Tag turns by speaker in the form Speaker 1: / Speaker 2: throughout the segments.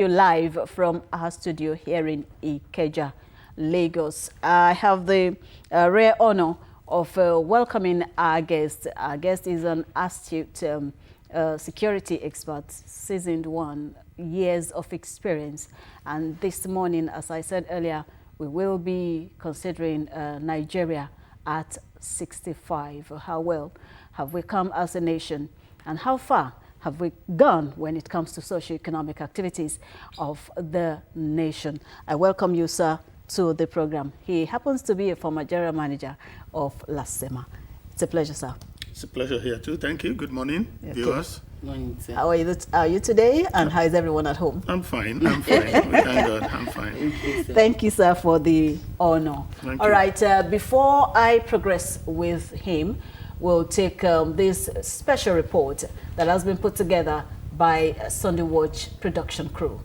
Speaker 1: You live from our studio here in Ikeja, Lagos. I have the rare honor of welcoming our guest. Our guest is an astute security expert, seasoned one, years of experience. And this morning, as I said earlier, we will be considering Nigeria at 65. How well have we come as a nation, and how far have we gone when it comes to socio-economic activities of the nation? I welcome you, sir, to the program. He happens to be a former general manager of LASEMA. It's a pleasure, sir.
Speaker 2: It's a pleasure here too. Thank you. Good morning, viewers.
Speaker 3: Good morning, sir.
Speaker 1: How are you today, and how is everyone at home?
Speaker 2: I'm fine. I'm fine. Thank God. I'm fine.
Speaker 1: Thank you, sir, for the honor.
Speaker 2: Thank
Speaker 1: All
Speaker 2: you.
Speaker 1: right, before I progress with him, we'll take this special report that has been put together by Sunday Watch production crew.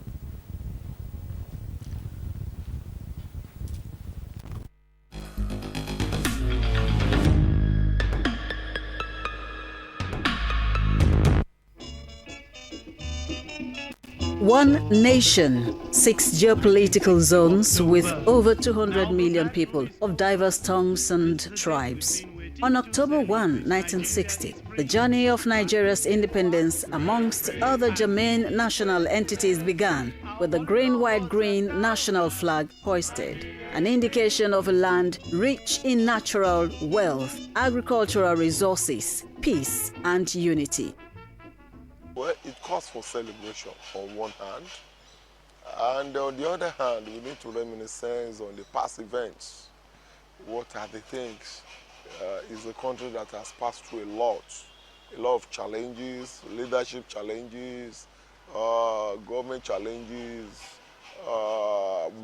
Speaker 1: One nation, 6 geopolitical zones with over 200 million people of diverse tongues and tribes. On October 1, 1960, the journey of Nigeria's independence amongst other germane national entities began with the green-white-green national flag hoisted, an indication of a land rich in natural wealth, agricultural resources, peace and unity.
Speaker 4: Well, it calls for celebration on one hand, and on the other hand, we need to reminisce on the past events. What are the things? It's a country that has passed through a lot of challenges, leadership challenges, government challenges,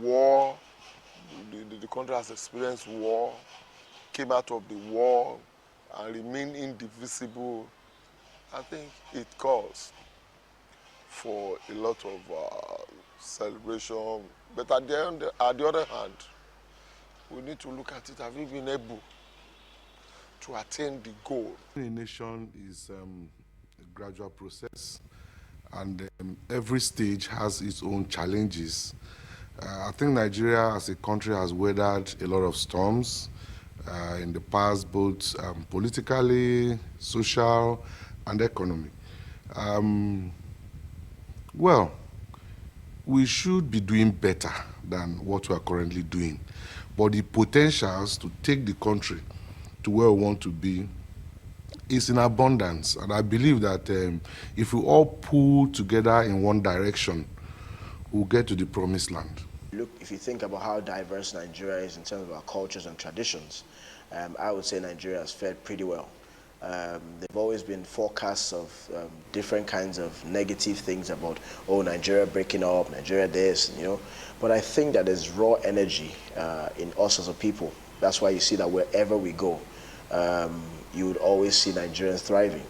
Speaker 4: war. The country has experienced war, came out of the war, and remained indivisible. I think it calls for a lot of celebration. But at the other hand, we need to look at it. Have we been able to attain the goal?
Speaker 5: A nation is a gradual process, and every stage has its own challenges. I think Nigeria as a country has weathered a lot of storms in the past, both politically, social, and economic. Well, we should be doing better than what we are currently doing, but the potentials to take the country to where we want to be is in abundance, and I believe that if we all pull together in one direction, we'll get to the promised land.
Speaker 3: Look, if you think about how diverse Nigeria is in terms of our cultures and traditions, I would say Nigeria has fared pretty well. There've always been forecasts of different kinds of negative things about, oh, Nigeria breaking up, Nigeria this, you know. But I think that there's raw energy in us as a people. That's why you see that wherever we go, you would always see Nigerians thriving.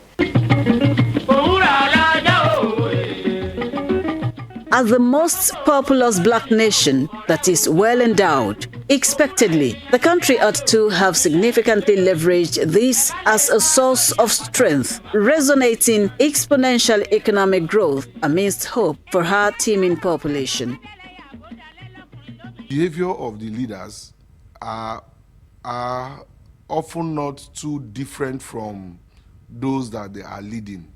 Speaker 1: As the most populous black nation that is well endowed, expectedly, the country ought to have significantly leveraged this as a source of strength, resonating exponential economic growth amidst hope for her teeming population.
Speaker 5: Behavior of the leaders are often not too different from those that they are leading.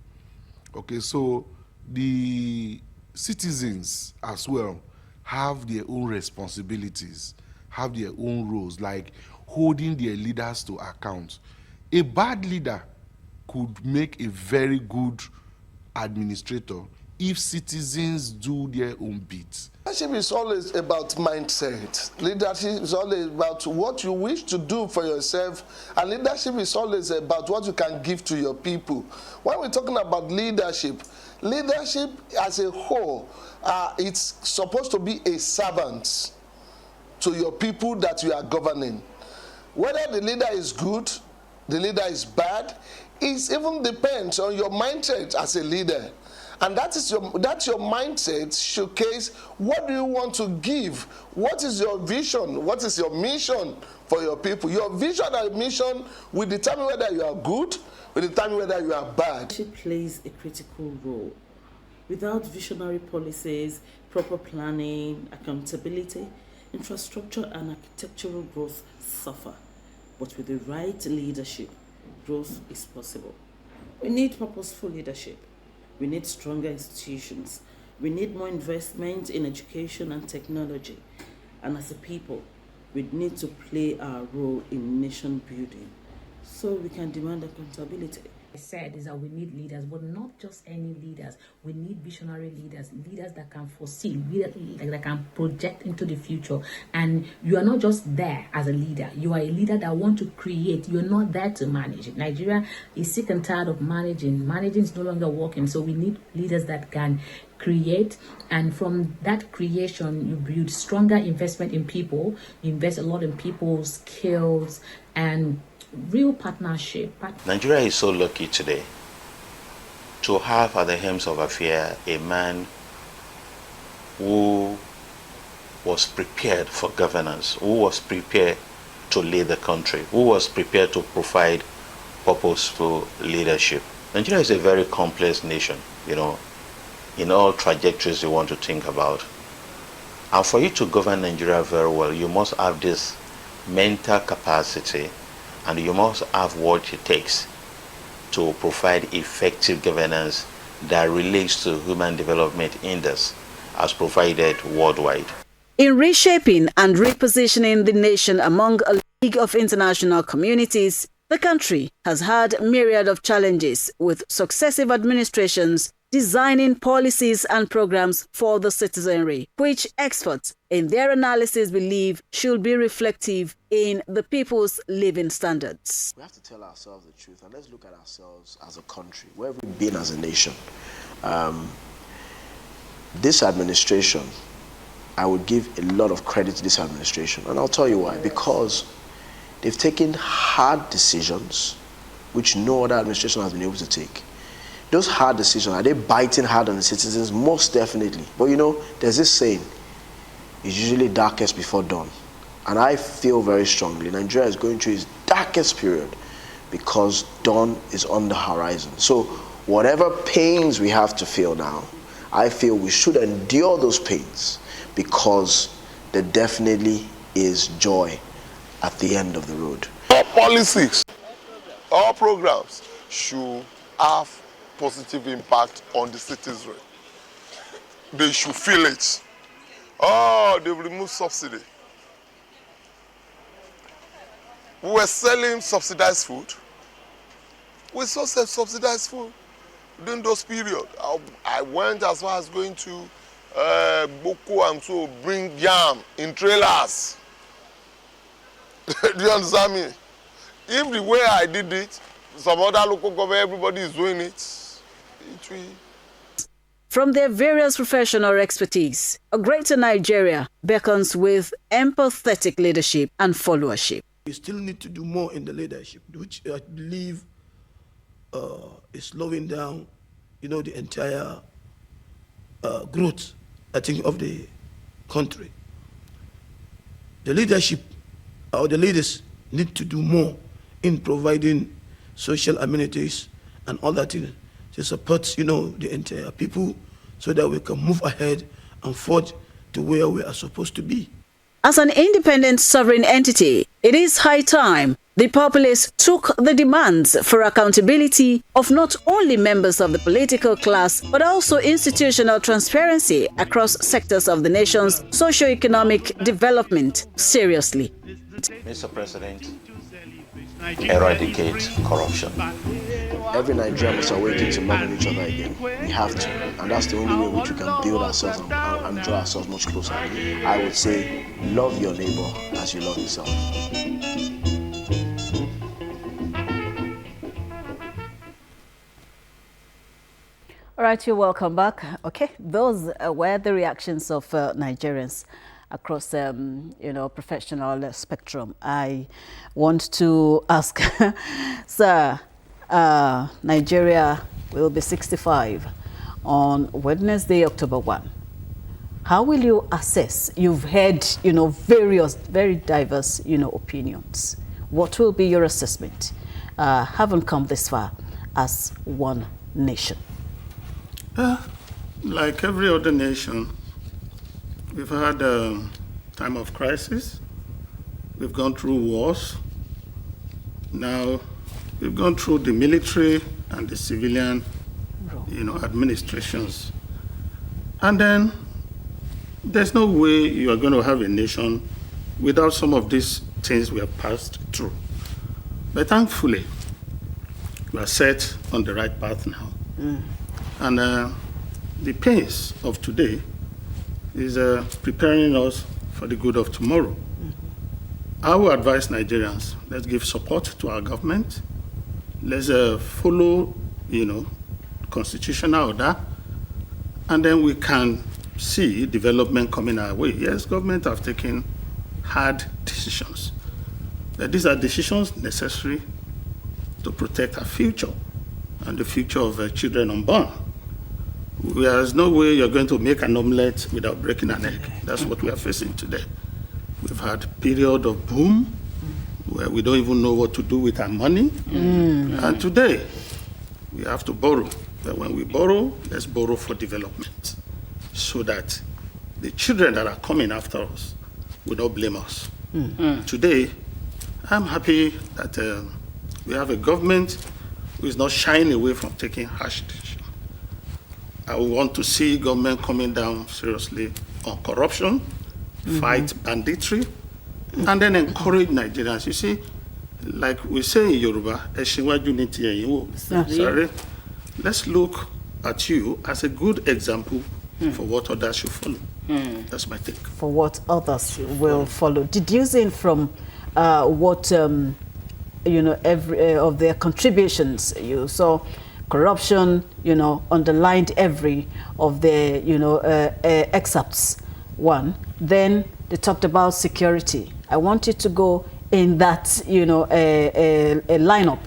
Speaker 5: Okay, so the citizens as well have their own responsibilities, have their own roles, like holding their leaders to account. A bad leader could make a very good administrator if citizens do their own bit.
Speaker 4: Leadership is always about mindset. Leadership is always about what you wish to do for yourself, and leadership is always about what you can give to your people. When we're talking about leadership as a whole, it's supposed to be a servant to your people that you are governing. Whether the leader is good, the leader is bad, it even depends on your mindset as a leader. And that's your mindset showcase. What do you want to give? What is your vision? What is your mission for your people? Your vision and mission will determine whether you are good, will determine whether you are bad.
Speaker 6: Leadership plays a critical role. Without visionary policies, proper planning, accountability, infrastructure and architectural growth suffer. But with the right leadership, growth is possible. We need purposeful leadership. We need stronger institutions. We need more investment in education and technology. And as a people, we need to play our role in nation building so we can demand accountability.
Speaker 7: I said is that we need leaders, but not just any leaders. We need visionary leaders, leaders that can foresee, that can project into the future. And you are not just there as a leader. You are a leader that want to create. You're not there to manage. Nigeria is sick and tired of managing. Managing is no longer working. So we need leaders that can create, and from that creation you build stronger investment in people. You invest a lot in people's skills and real partnership.
Speaker 8: Nigeria is so lucky today to have at the helms of affairs a man who was prepared for governance, who was prepared to lead the country, who was prepared to provide purposeful leadership. Nigeria is a very complex nation, in all trajectories you want to think about. And for you to govern Nigeria very well, you must have this mental capacity, and you must have what it takes to provide effective governance that relates to Human Development Index as provided worldwide.
Speaker 1: In reshaping and repositioning the nation among a league of international communities, the country has had a myriad of challenges, with successive administrations designing policies and programs for the citizenry, which experts in their analysis believe should be reflective in the people's living standards.
Speaker 3: We have to tell ourselves the truth, and let's look at ourselves as a country. Where have we been as a nation? This administration, I would give a lot of credit to this administration, and I'll tell you why. Because they've taken hard decisions which no other administration has been able to take. Those hard decisions, are they biting hard on the citizens? Most definitely. But there's this saying, it's usually darkest before dawn. And I feel very strongly Nigeria is going through its darkest period because dawn is on the horizon. So whatever pains we have to feel now, I feel we should endure those pains, because there definitely is joy at the end of the road.
Speaker 4: All policies, all programs should have positive impact on the citizenry. They should feel it. Oh, they've removed subsidy. We were selling subsidized food. We still sell subsidized food during those periods. I went as far as going to Boko and so bring yam in trailers. Do you understand me? If the way I did it, some other local government, everybody is doing it.
Speaker 1: From their various professional expertise, a greater Nigeria beckons with empathetic leadership and followership.
Speaker 9: We still need to do more in the leadership, which I believe is slowing down, the entire growth, I think, of the country. The leadership, or the leaders, need to do more in providing social amenities and all that thing to support, the entire people, so that we can move ahead and forge to where we are supposed to be.
Speaker 1: As an independent sovereign entity, it is high time the populace took the demands for accountability of not only members of the political class, but also institutional transparency across sectors of the nation's socio-economic development seriously.
Speaker 8: Mr. President, eradicate corruption.
Speaker 3: Every Nigerian must awaken to loving each other again. We have to. And that's the only way in which we can build ourselves and draw ourselves much closer. I would say, love your neighbor as you love yourself.
Speaker 1: All right, you're welcome back. Okay, those were the reactions of Nigerians across, professional spectrum. I want to ask, sir, Nigeria will be 65 on Wednesday, October 1. How will you assess? You've heard, various, very diverse, opinions. What will be your assessment? Haven't come this far as one nation.
Speaker 2: Like every other nation, we've had a time of crisis. We've gone through wars. Now, we've gone through the military and the civilian, administrations. And then there's no way you are going to have a nation without some of these things we have passed through. But thankfully, we are set on the right path now. And the pace of today is preparing us for the good of tomorrow. I will advise Nigerians, let's give support to our government. Let's follow, constitutional order, and then we can see development coming our way. Yes, government have taken hard decisions. But these are decisions necessary to protect our future and the future of children unborn. There's no way you're going to make an omelette without breaking an egg. That's what we are facing today. We've had a period of boom where we don't even know what to do with our money. And today, we have to borrow. But when we borrow, let's borrow for development so that the children that are coming after us will not blame us. Today, I'm happy that we have a government who is not shying away from taking harsh decisions. I want to see government coming down seriously on corruption, fight banditry, and then encourage Nigerians. You see, like we say in Yoruba, sorry, let's look at you as a good example for what others should follow. That's my take.
Speaker 1: For what others will follow. Deducing from what every of their contributions, you saw corruption, underlined every of their excerpts. One, then they talked about security. I want you to go in that a lineup.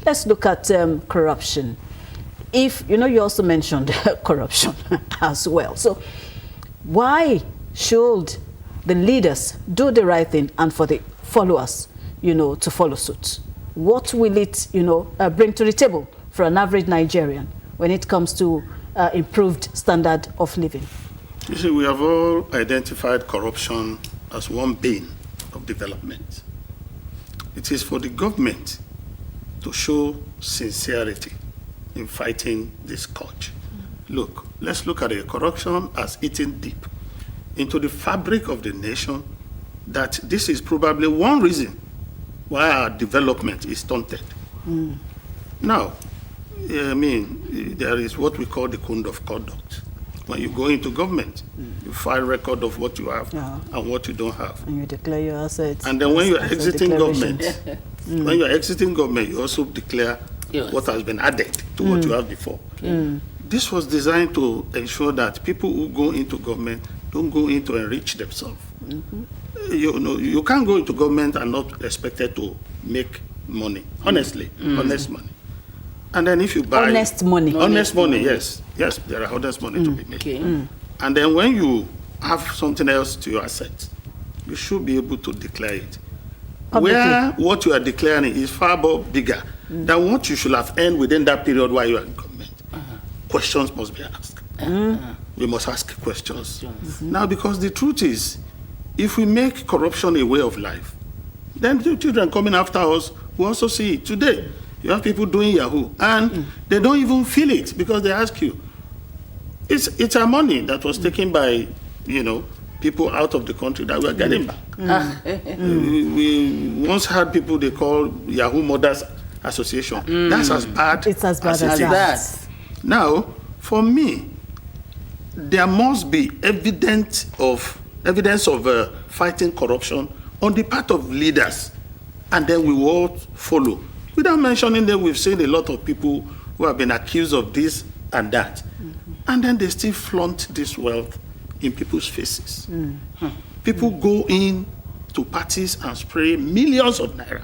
Speaker 1: Let's look at corruption. If you also mentioned corruption as well. So why should the leaders do the right thing and for the followers, to follow suit? What will it, bring to the table for an average Nigerian when it comes to improved standard of living?
Speaker 2: You see, we have all identified corruption as one bane of development. It is for the government to show sincerity in fighting this scourge. Look, let's look at it. Corruption as eaten deep into the fabric of the nation, that this is probably one reason why our development is stunted. Now, there is what we call the code of conduct. When you go into government, you file record of what you have and what you don't have.
Speaker 1: And you declare your assets.
Speaker 2: And then when you're exiting government, you also declare what has been added to what you have before. This was designed to ensure that people who go into government don't go in to enrich themselves. You can't go into government and not expected to make money, honestly, honest money. And then if you buy...
Speaker 1: Honest money,
Speaker 2: yes. Yes, there are honest money to be made. And then when you have something else to your assets, you should be able to declare it. Publicly. Where what you are declaring is far more bigger than what you should have earned within that period while you are in government. Questions must be asked. We must ask questions. Now, because the truth is, if we make corruption a way of life, then the children coming after us will also see it. Today, you have people doing Yahoo, and they don't even feel it because they ask you. It's our money that was taken by, people out of the country that we are getting back. We once had people they call Yahoo Mothers Association. That's as bad.
Speaker 1: It's as bad as that.
Speaker 2: Now, for me, there must be evidence of fighting corruption on the part of leaders, and then we will follow. Without mentioning them, we've seen a lot of people who have been accused of this and that, and then they still flaunt this wealth in people's faces. People go in to parties and spray millions of naira.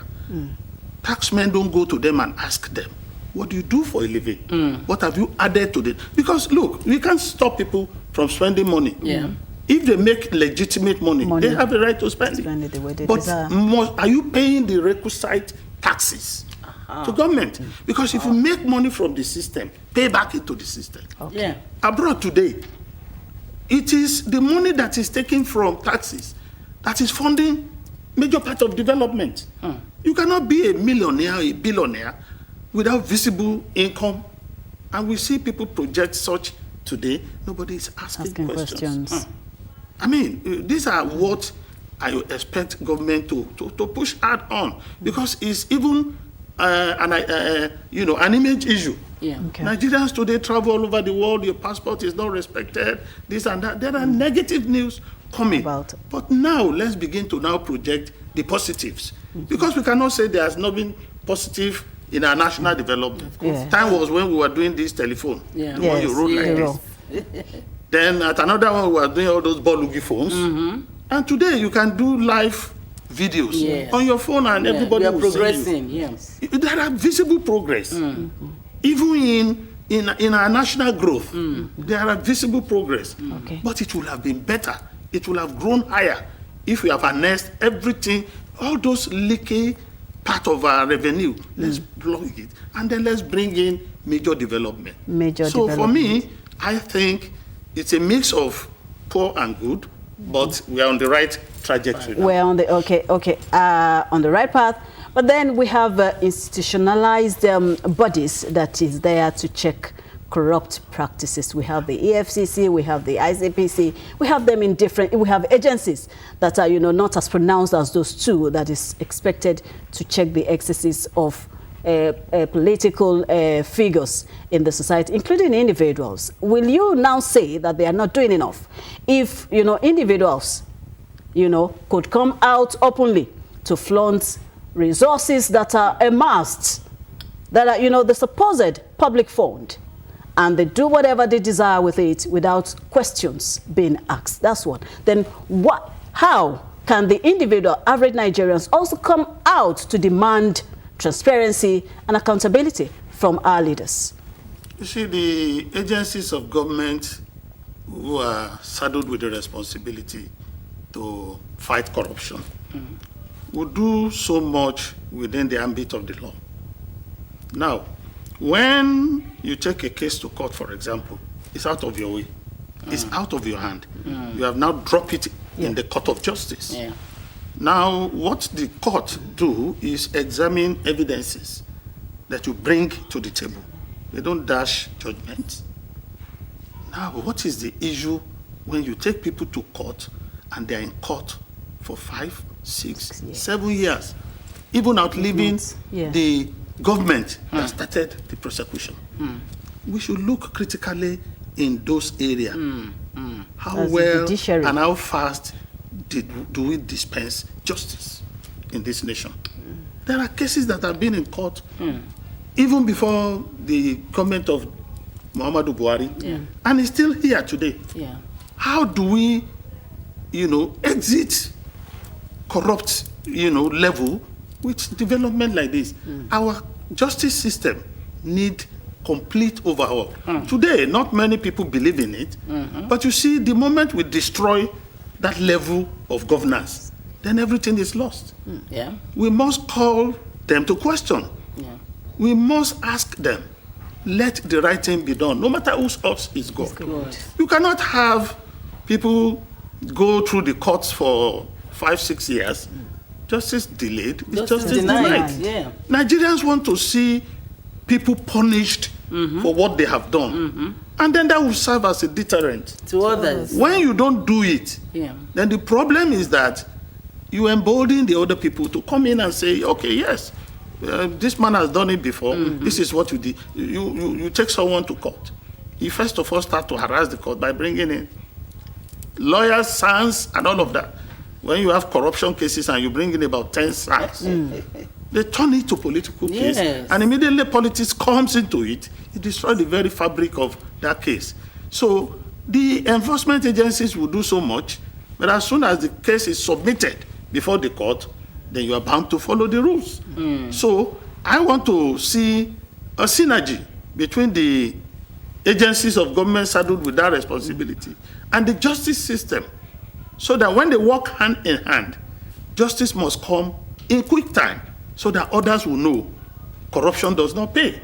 Speaker 2: Taxmen don't go to them and ask them, what do you do for a living? What have you added to it? Because look, we can't stop people from spending money. If they make legitimate money, they have the right to spend it.
Speaker 1: The way they
Speaker 2: but
Speaker 1: deserve.
Speaker 2: Are you paying the requisite taxes to government? Because if you make money from the system, pay back into the system. Abroad today, it is the money that is taken from taxes that is funding major part of development. You cannot be a millionaire, a billionaire without visible income. And we see people project such today. Nobody is asking questions. I mean, these are what I expect government to push hard on, because it's even an image issue.
Speaker 1: Yeah. Okay.
Speaker 2: Nigerians today travel all over the world. Your passport is not respected. This and that. There are negative news coming. But now let's begin to now project the positives, because we cannot say there has not been positive in our national development.
Speaker 1: Yeah.
Speaker 2: Time was when we were doing this telephone.
Speaker 6: Yeah.
Speaker 2: The one you wrote like this. Then at another one, we were doing all those Bolugi phones. And today you can do live videos on your phone, and everybody will
Speaker 6: progressing.
Speaker 2: see you.
Speaker 6: Yes.
Speaker 2: There are visible progress. Even in our national growth, there are visible progress. But it would have been better. It would have grown higher if we have harnessed everything, all those leaky part of our revenue. Let's block it, and then let's bring in major development. So for me, I think it's a mix of poor and good, but we are on the right trajectory now.
Speaker 1: We're on the on the right path. But then we have institutionalized bodies that is there to check corrupt practices. We have the EFCC, we have the ICPC, we have them in different, we have agencies that are, not as pronounced as those two that is expected to check the excesses of political figures in the society, including individuals. Will you now say that they are not doing enough? If, individuals, could come out openly to flaunt resources that are amassed, that are, the supposed public fund, and they do whatever they desire with it without questions being asked. That's one. Then how can the individual average Nigerians also come out to demand transparency and accountability from our leaders?
Speaker 2: You see, the agencies of government who are saddled with the responsibility to fight corruption will do so much within the ambit of the law. Now, when you take a case to court, for example, it's out of your way. It's out of your hand. You have now dropped it in the court of justice. Now, what the court do is examine evidences that you bring to the table. They don't dash judgment. Now, what is the issue when you take people to court and they're in court for 5, 6, 7 years, even outliving the government that started the prosecution? We should look critically in those areas. How well and how fast do we dispense justice in this nation? There are cases that have been in court even before the government of Muhammadu Buhari, and it's still here today. How do we, exit corrupt, level with development like this? Our justice system need complete overhaul. Today, not many people believe in it, but you see, the moment we destroy that level of governance, then everything is lost. We must call them to question. We must ask them, let the right thing be done, no matter whose odds is God. You cannot have people go through the courts for 5, 6 years. Justice delayed is justice denied. Nigerians want to see people punished for what they have done. And then that will serve as a deterrent
Speaker 6: to others.
Speaker 2: When you don't do it, then the problem is that you embolden the other people to come in and say, okay, yes, this man has done it before. This is what you did. You take someone to court. You first of all start to harass the court by bringing in lawyers, sons, and all of that. When you have corruption cases and you bring in about 10 sons, they turn it to political case, and immediately politics comes into it. It destroys the very fabric of that case. So the enforcement agencies will do so much, but as soon as the case is submitted before the court, then you are bound to follow the rules. So I want to see a synergy between the agencies of government saddled with that responsibility and the justice system, so that when they work hand in hand, justice must come in quick time, so that others will know corruption does not pay.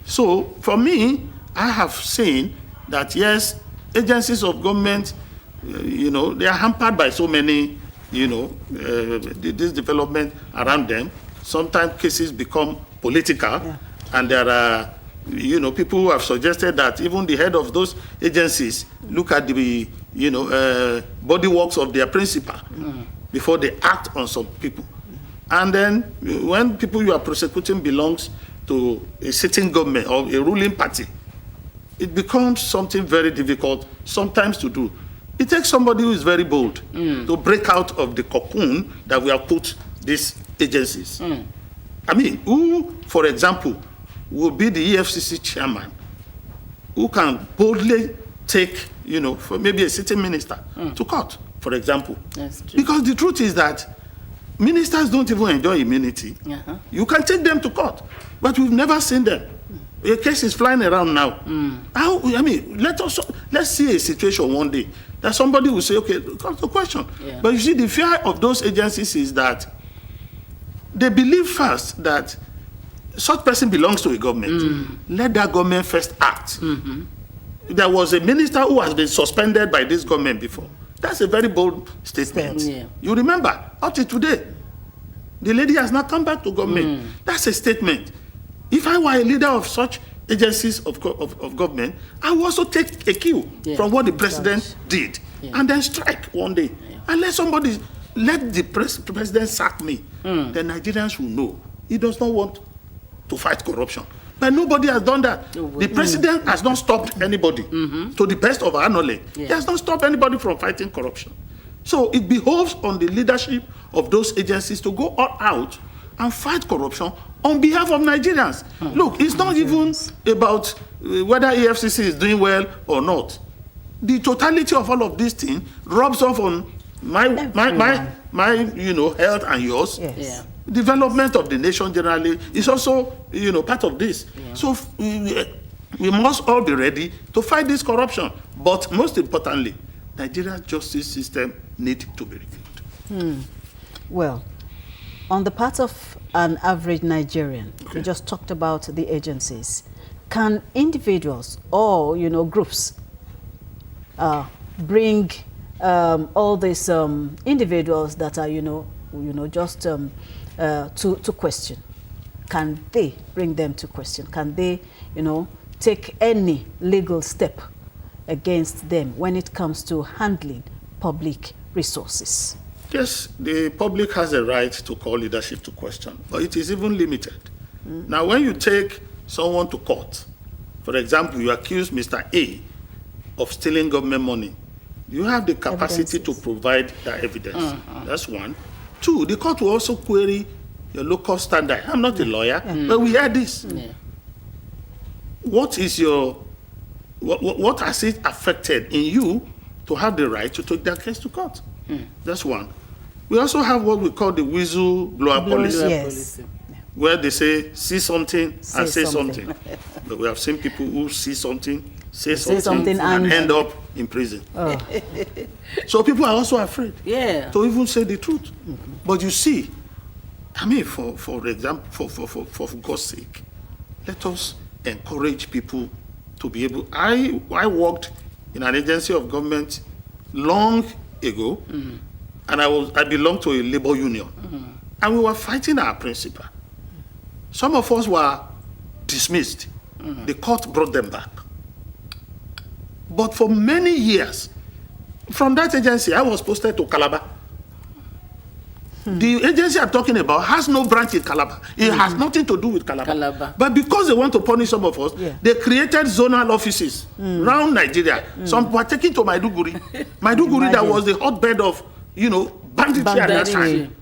Speaker 2: So for me, I have seen that yes, agencies of government, they are hampered by so many, this development around them. Sometimes cases become political, and there are, people who have suggested that even the head of those agencies look at the, body works of their principal before they act on some people. And then when people you are prosecuting belongs to a sitting government or a ruling party, it becomes something very difficult sometimes to do. It takes somebody who is very bold to break out of the cocoon that we have put these agencies. I mean, who, for example, will be the EFCC chairman who can boldly take, for maybe a sitting minister to court, for example.
Speaker 1: That's true.
Speaker 2: Because the truth is that ministers don't even enjoy immunity. You can take them to court, but we've never seen them. A case is flying around now. How? I mean, let's see a situation one day that somebody will say, okay, come to question. But you see, the fear of those agencies is that they believe first that such person belongs to a government. Let that government first act. There was a minister who has been suspended by this government before. That's a very bold statement. You remember, up to today, the lady has not come back to government. That's a statement. If I were a leader of such agencies of government, I would also take a cue from what the president did and then strike one day. And let the president sack me. The Nigerians will know he does not want to fight corruption. But nobody has done that. The president has not stopped anybody, to the best of our knowledge. He has not stopped anybody from fighting corruption. So it behoves on the leadership of those agencies to go all out and fight corruption on behalf of Nigerians. Look, it's not even about whether EFCC is doing well or not. The totality of all of these things rubs off on my health and yours. Development of the nation generally is also, part of this. So we must all be ready to fight this corruption. But most importantly, Nigeria's justice system needs to be reviewed.
Speaker 1: Well, on the part of an average Nigerian, we just talked about the agencies. Can individuals or, groups bring all these individuals that are, just to question? Can they bring them to question? Can they, take any legal step against them when it comes to handling public resources?
Speaker 2: Yes, the public has a right to call leadership to question, but it is even limited. Now, when you take someone to court, for example, you accuse Mr. A of stealing government money, you have the capacity to provide that evidence. That's one. Two, the court will also query your local standard. I'm not a lawyer, but we hear this. What is what has it affected in you to have the right to take that case to court? That's one. We also have what we call the whistleblower policy, where they say, see something and say something. But we have seen people who see something, say something and end up in prison. So people are also afraid to even say the truth. But you see, I mean, for example, for God's sake, let us encourage people to be able. I worked in an agency of government long ago, and I belonged to a labor union, and we were fighting our principle. Some of us were dismissed. The court brought them back. But for many years, from that agency, I was posted to Calabar. The agency I'm talking about has no branch in Calabar. It has nothing to do with Calabar. But because they want to punish some of us, they created zonal offices around Nigeria. Some were taken to Maiduguri. Maiduguri, that was the hotbed of, banditry at that time.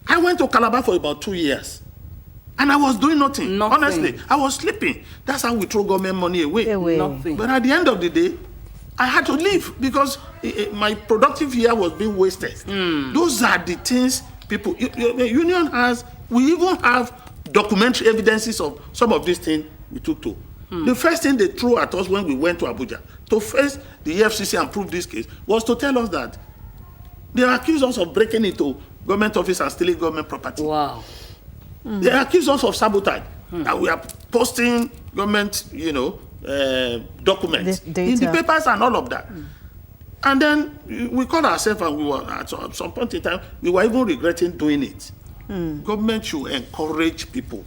Speaker 2: I went to Calabar for about 2 years. And I was doing nothing. Honestly, I was sleeping. That's how we throw government money away. But at the end of the day, I had to leave because my productive year was being wasted. Those are the things people, union has, we even have documentary evidences of some of these things we took to. The first thing they threw at us when we went to Abuja to face the EFCC and prove this case was to tell us that they accused us of breaking into government office and stealing government property. They accused us of sabotage. That we are posting government, documents
Speaker 1: Data.
Speaker 2: in the papers and all of that. And then we called ourselves, and we were at some point in time, we were even regretting doing it. Government should encourage people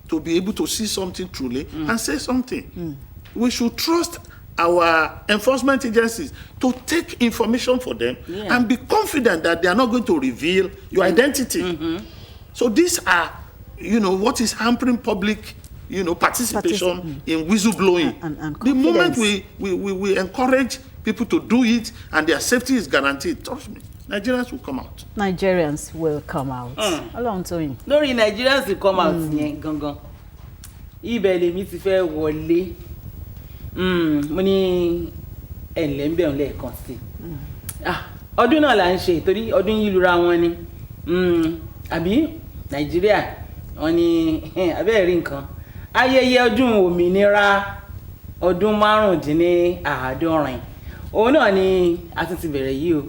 Speaker 2: to be able to see something truly and say something. We should trust our enforcement agencies to take information for them and be confident that they are not going to reveal your identity. So these are, what is hampering public, participation in whistleblowing.
Speaker 1: And
Speaker 2: the moment
Speaker 1: confidence.
Speaker 2: we encourage people to do it and their safety is guaranteed, trust me, Nigerians will come out.
Speaker 1: Nigerians will come out. Ọlọ́run tó yìn.
Speaker 6: lórí Nigerians will come out yẹn gangan ibẹ̀ lèmi ti fẹ́ wọlé mo ní ẹ̀ǹlẹ́ ń bẹ̀rù lẹ́ẹ̀kan sí ọdún náà là ń ṣe torí ọdún yìí lura wọn ni àbí Nàìjíríà wọn ni abẹ́ẹ̀ rí nǹkan ayẹyẹ ọdún òmìnira ọdún 95 òun náà ni a tún ti bẹ̀rẹ̀ yìí o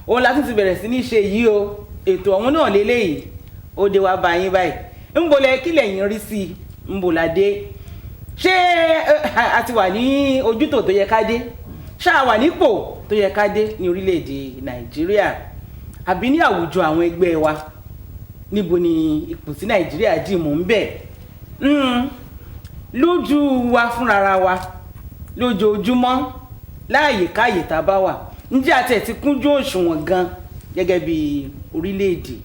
Speaker 6: òun la tún ti bẹ̀rẹ̀ sí ní ṣe yìí o ètò ọ̀hún náà lélẹ́yìí ó dé wá bá yín báyìí ńbọ̀lẹ̀ kílẹ̀ yín rí sí i ńbọ̀ládé ṣé a ti wà ní ojútò tó yẹ ká dé ṣá wà nípò tó yẹ ká dé ní orílẹ̀-èdè Nàìjíríà àbí ní àwùjọ àwọn ẹgbẹ́ wa níbo ni ipò tí Nàìjíríà dì mú ń bẹ̀ lójú wa fúnra wa lójoojúmọ́ láàyè káyè tá a bá wà ǹjẹ́ àti ẹ̀ ti kúnjú òṣùwọ̀n gan gẹ́gẹ́ bí orílẹ̀-èdè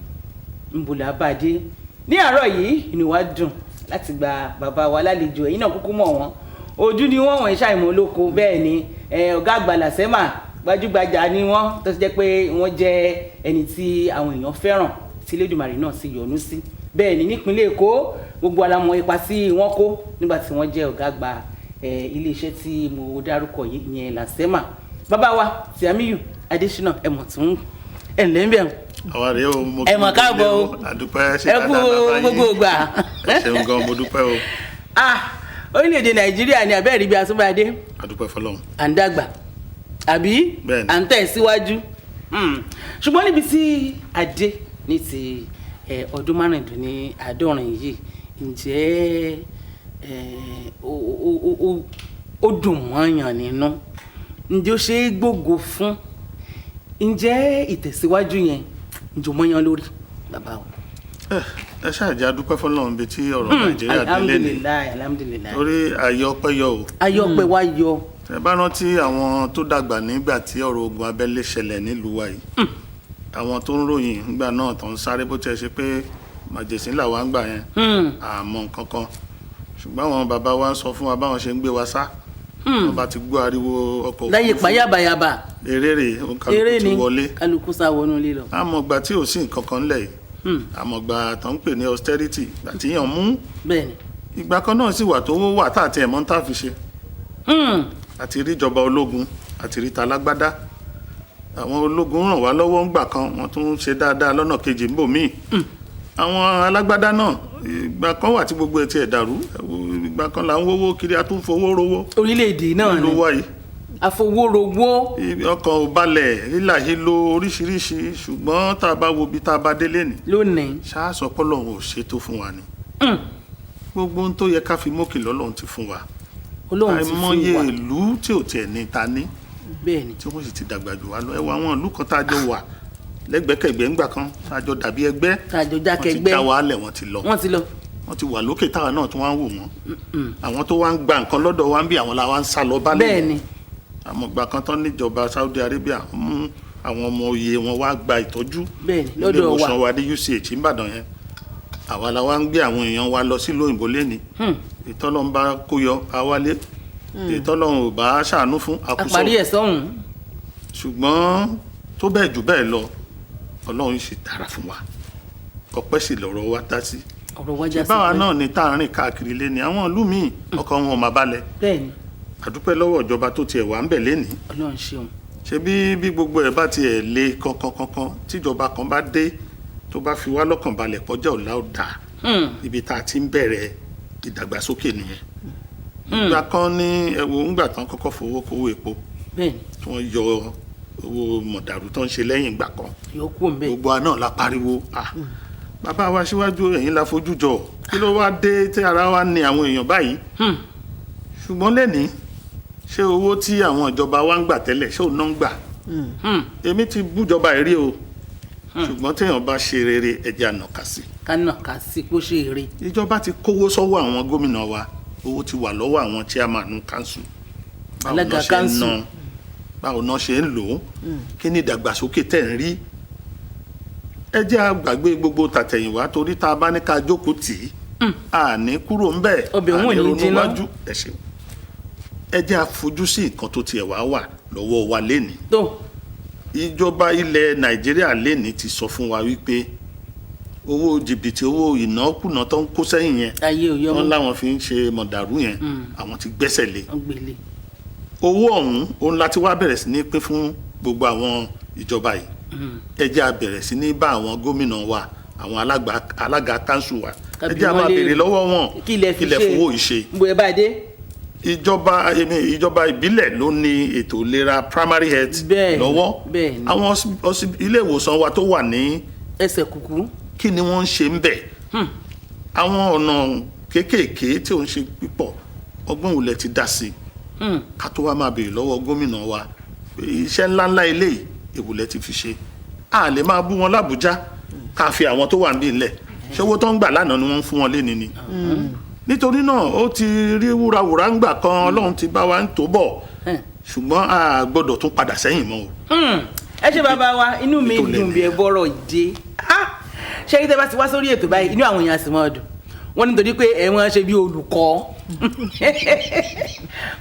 Speaker 6: ńbọ̀lá bàdé ní àárọ̀ yìí inú wa dùn láti gba bàbá wa lálejò ẹ̀yin náà kúkú mọ̀ wọ́n ojú ni wọ́n ṣàìmọ̀ olóko bẹ́ẹ̀ ni ọ̀gá àgbà làsẹ́mà gbajúgbajà ni wọ́n tó ti jẹ́ pé wọ́n jẹ́ ẹni tí àwọn èèyàn fẹ́ràn tí Elédùmarè náà sì yọ́nú sí bẹ́ẹ̀ ni nípínlẹ̀ Èkó gbogbo alamọ̀ ipa tí wọ́n kó nígbà tí wọ́n jẹ́ ọ̀gá àgbà iléeṣẹ́ tí mo dárúkọ yìí ìyẹn làsẹ́mà bàbá wa Tìámíyù Adésínà ẹ̀mọ̀ tún ẹ̀ǹlẹ́ ń bẹ̀rù
Speaker 2: àwa rèé o mo
Speaker 6: ẹ̀mọ̀ káàbọ̀ o
Speaker 2: àdúpẹ́ ṣe
Speaker 6: ẹ̀kú gbogbo ìgbà
Speaker 2: ẹ ṣeun gan mo dúpẹ́ o
Speaker 6: orílẹ̀-èdè Nàìjíríà ni abẹ́rẹ́ ibi àtúbàdé
Speaker 2: àdúpẹ́ fọ́lọ́run
Speaker 6: à ń dàgbà àbí
Speaker 2: Bẹ́ẹ̀ni.
Speaker 6: à ń tẹ̀ síwájú ṣùgbọ́n níbi tí adé ní ti ọdún 95 yìí ǹjẹ́ ó dùn mọ́yàn nínú ǹjẹ́ ó ṣe é gbógo fún ǹjẹ́ ìtẹ̀síwájú yẹn ǹjọ́ mọ́yàn lórí bàbá o.
Speaker 2: ẹ ṣáàjì àdúpẹ́ fọ́lọ́run bíi tí ọ̀rọ̀ Nàìjíríà délé ni
Speaker 6: alhamdulilayi
Speaker 2: torí ayé ọpẹ́ yọ o
Speaker 6: ayé ọpẹ́ wa yọ.
Speaker 2: ẹ bá rántí àwọn tó dàgbà nígbà tí ọ̀rọ̀ ogun abẹ́lé ṣẹlẹ̀ nílùú wa yìí àwọn tó ń ròyìn nígbà náà tó ń sáré bó tiẹ̀ ṣe pé màjèsín làwa ń gbà yẹn àmọ́ nǹkan kan ṣùgbọ́n àwọn bàbá wa ń sọ fún wa báwọn ṣe ń gbé wa sá wọ́n bá ti gbọ́ ariwo ọkọ̀ òfurufú
Speaker 6: láyé pàyàbàyàbà
Speaker 2: eré
Speaker 6: eré
Speaker 2: kálukú ti
Speaker 6: ni
Speaker 2: wọlé
Speaker 6: kálukú sá wọnú lílọ.
Speaker 2: àmọ̀gbà tí ò sí nǹkan kan ńlẹ̀ yìí àmọ̀gbà tó ń pè ní austerity àti yàn mú
Speaker 6: bẹ́ẹ̀ni.
Speaker 2: ìgbà kan náà sì wà tó wà tá àti ẹ̀mọ́ ń tà fi ṣe àti rí ìjọba ológun àti rí talágbádá àwọn ológun ràn wá lọ́wọ́ ńgbà kan wọ́n tún ṣe dáadáa lọ́nà kejì ń bò míì àwọn alágbádá náà ìgbà kan wà tí gbogbo ẹ̀ tiẹ̀ dàrú ìgbà kan là ń wówó kiri a tún fowó rówó
Speaker 6: orílẹ̀-èdè náà ni
Speaker 2: ló wáyé
Speaker 6: àfowórowó
Speaker 2: ọkàn ò balẹ̀ hílàhílo oríṣiríṣi ṣùgbọ́n tá a bá wo bí tá a bá délé ní
Speaker 6: lónìí.
Speaker 2: ṣáàsọ pọ́lọ́run ò ṣètò fún wa ni gbogbo ohun tó yẹ ká fi mókè lọ́lọ́run ti fún wa
Speaker 6: Ọlọ́run ti fún wa
Speaker 2: àìmọye ìlú tí ò tiẹ̀ ní ta ní
Speaker 6: bẹ́ẹ̀ni
Speaker 2: tí wọ́n sì ti dàgbà jù wá lọ ẹ wo àwọn ìlú kan tá a jọ wà lẹ́gbẹ̀kẹ̀gbẹ̀ ńgbà kan tá a jọ dàbí ẹgbẹ́
Speaker 6: tàjọ
Speaker 2: wọ́n ti
Speaker 6: jákègbè
Speaker 2: já wa lẹ̀ wọ́n ti lọ
Speaker 6: wọ́n ti lọ.
Speaker 2: wọ́n ti wà lókè táwa náà tí wọ́n á wò wọ́n àwọn tó wá ń gba nǹkan lọ́dọ̀ wa ń bí àwọn la wá ń sá lọ bálẹ̀
Speaker 6: bẹ́ẹ̀ni
Speaker 2: àmọ́ ìgbà kan tán níjọba Saudi Arabia mú àwọn ọmọ oyè wọn wá gba ìtọ́jú
Speaker 6: bẹ́ẹ̀ni
Speaker 2: ilé
Speaker 6: lọ́dọ̀ wa
Speaker 2: ìwòsàn wa ní UCH ńbàdàn yẹn àwa la wá ń gbé àwọn èèyàn wa lọ sílùú òyìnbó lẹ́ni ìtọ́lọ́run bá kó yọ awálé ìtọ́lọ́run ò bá ṣàánú fún àkúsọ
Speaker 6: àparí ẹ̀ sọ́hùn.
Speaker 2: ṣùgbọ́n tó bẹ́ẹ̀ jù bẹ́ẹ̀ lọ Ọlọ́run sì dára fún wa ọpẹ́ sì lọ́rọ̀ wa dá sí
Speaker 6: ọ̀rọ̀ wájà sí
Speaker 2: báwa náà ní tá à ń rìn káàkiri lẹ́ni àwọn ìlú míì ọkàn wọn ò máa balẹ̀
Speaker 6: bẹ́ẹ̀ni
Speaker 2: àdúpẹ́ lọ́wọ́ ìjọba tó tiẹ̀ wà ń bẹ̀ lẹ́ni
Speaker 6: Ọlọ́run ṣeun.
Speaker 2: ṣe bí gbogbo ẹ̀ bá tiẹ̀ lé kankan tíjọba kan bá dé tó bá fi wá lọ́kàn balẹ̀ kọjá ọ̀la ó dáa ibi tá a ti ń bẹ̀rẹ̀ ìdàgbàsókè nìyẹn ìgbà kan ní ẹ̀wò ńgbà tán kọ́kọ́ fowó kówó epo
Speaker 6: bẹ́ẹ̀ni
Speaker 2: tí wọ́n yọ owó mọ̀dàrú tó ń ṣe lẹ́yìn ìgbà kan
Speaker 6: yòókù ń bẹ.
Speaker 2: gbogbo àná la pariwo bàbá wa síwájú ẹ̀yìn la fojú jọ kí ló wá dé tí ara wa ní àwọn èèyàn báyìí ṣùgbọ́n lẹ́ni ṣé owó tí àwọn ìjọba wa ń gbà tẹ́lẹ̀ ṣé òun náà ń gbà èmi ti bújọba ìrí o ṣùgbọ́n téèyàn bá ṣe rere ẹ̀jẹ̀ ànàkà sí.
Speaker 6: kánàkà sí kó ṣe eré.
Speaker 2: ìjọba ti kówó sọ́wọ́ àwọn gómìnà wa owó ti wà lọ́wọ́ àwọn chairman council
Speaker 6: alága council
Speaker 2: báwo náà ṣe ń lò ó kí ni ìdàgbàsókè tẹ̀ ń rí ẹ jẹ́ àgbàgbé gbogbo tàtẹ̀yìnwá torí tá a bá ní ká jókòó tì í àní kúrò ń bẹ̀
Speaker 6: obìnrin ò ní jiná
Speaker 2: ẹ ṣeun ẹ jẹ́ àfojú sí nǹkan tó tiẹ̀ wá wà lọ́wọ́ wa lénìí.
Speaker 6: tó
Speaker 2: ìjọba ilẹ̀ nàìjíríà lénìí ti sọ fún wa wípé owó jìbìtì owó ìnákùná tó ń kó sẹ́yìn yẹn
Speaker 6: ayé òye
Speaker 2: wọn
Speaker 6: ọmọ
Speaker 2: láwọn fi ń ṣe mọ̀dàrú yẹn àwọn ti gbẹ́sẹ̀ lé
Speaker 6: ọgbẹlẹ.
Speaker 2: owó ọ̀hún òun láti wá bẹ̀rẹ̀ sí ní pín fún gbogbo àwọn ìjọba yìí ẹ jẹ́ a bẹ̀rẹ̀ sí ní bá àwọn gómìnà wa àwọn alága kanṣu wa ẹ jẹ́ a máa béèrè lọ́wọ́ wọn
Speaker 6: kí ilẹ̀
Speaker 2: fowó ìṣe.
Speaker 6: bóyá bá dé.
Speaker 2: ìjọba ìbílẹ̀ ló ní ètò ìlera primary health lọ́wọ́ àwọn ilé ìwòsàn wa tó wà ní
Speaker 6: ẹsẹ̀ kúkú
Speaker 2: kí ni wọ́n ń ṣe ń bẹ̀ àwọn ọ̀nà kéékèèké tí ò ń ṣe pípọ̀ ọgbọ́n òlẹ̀ ti dá sí ká tó wá máa béèrè lọ́wọ́ gómìnà wa iṣẹ́ ńláńlá eléyìí ìwòlẹ̀ ti fi ṣe a lè máa bú wọn lábújá ká fi àwọn tó wà níbí ńlẹ̀ ṣé owó tó ń gbà lánàá ni wọ́n ń fún wọn léni ni nítorí náà ó ti rí wúrawúra ń gbà kan ọlọ́run ti bá wa ń tó bọ̀ ṣùgbọ́n a gbọ́dọ̀ tún padà sẹ́yìn mọ́ o.
Speaker 6: ẹ ṣe bàbá wa inú mi dùn bí ẹ bọ́rọ̀ dé ṣé kí tẹ́ bá ti wá sórí ètò báyìí inú àwọn èèyàn sì máa dùn wọ́n nítorí pé ẹ̀wọ̀n ṣe bí olùkọ́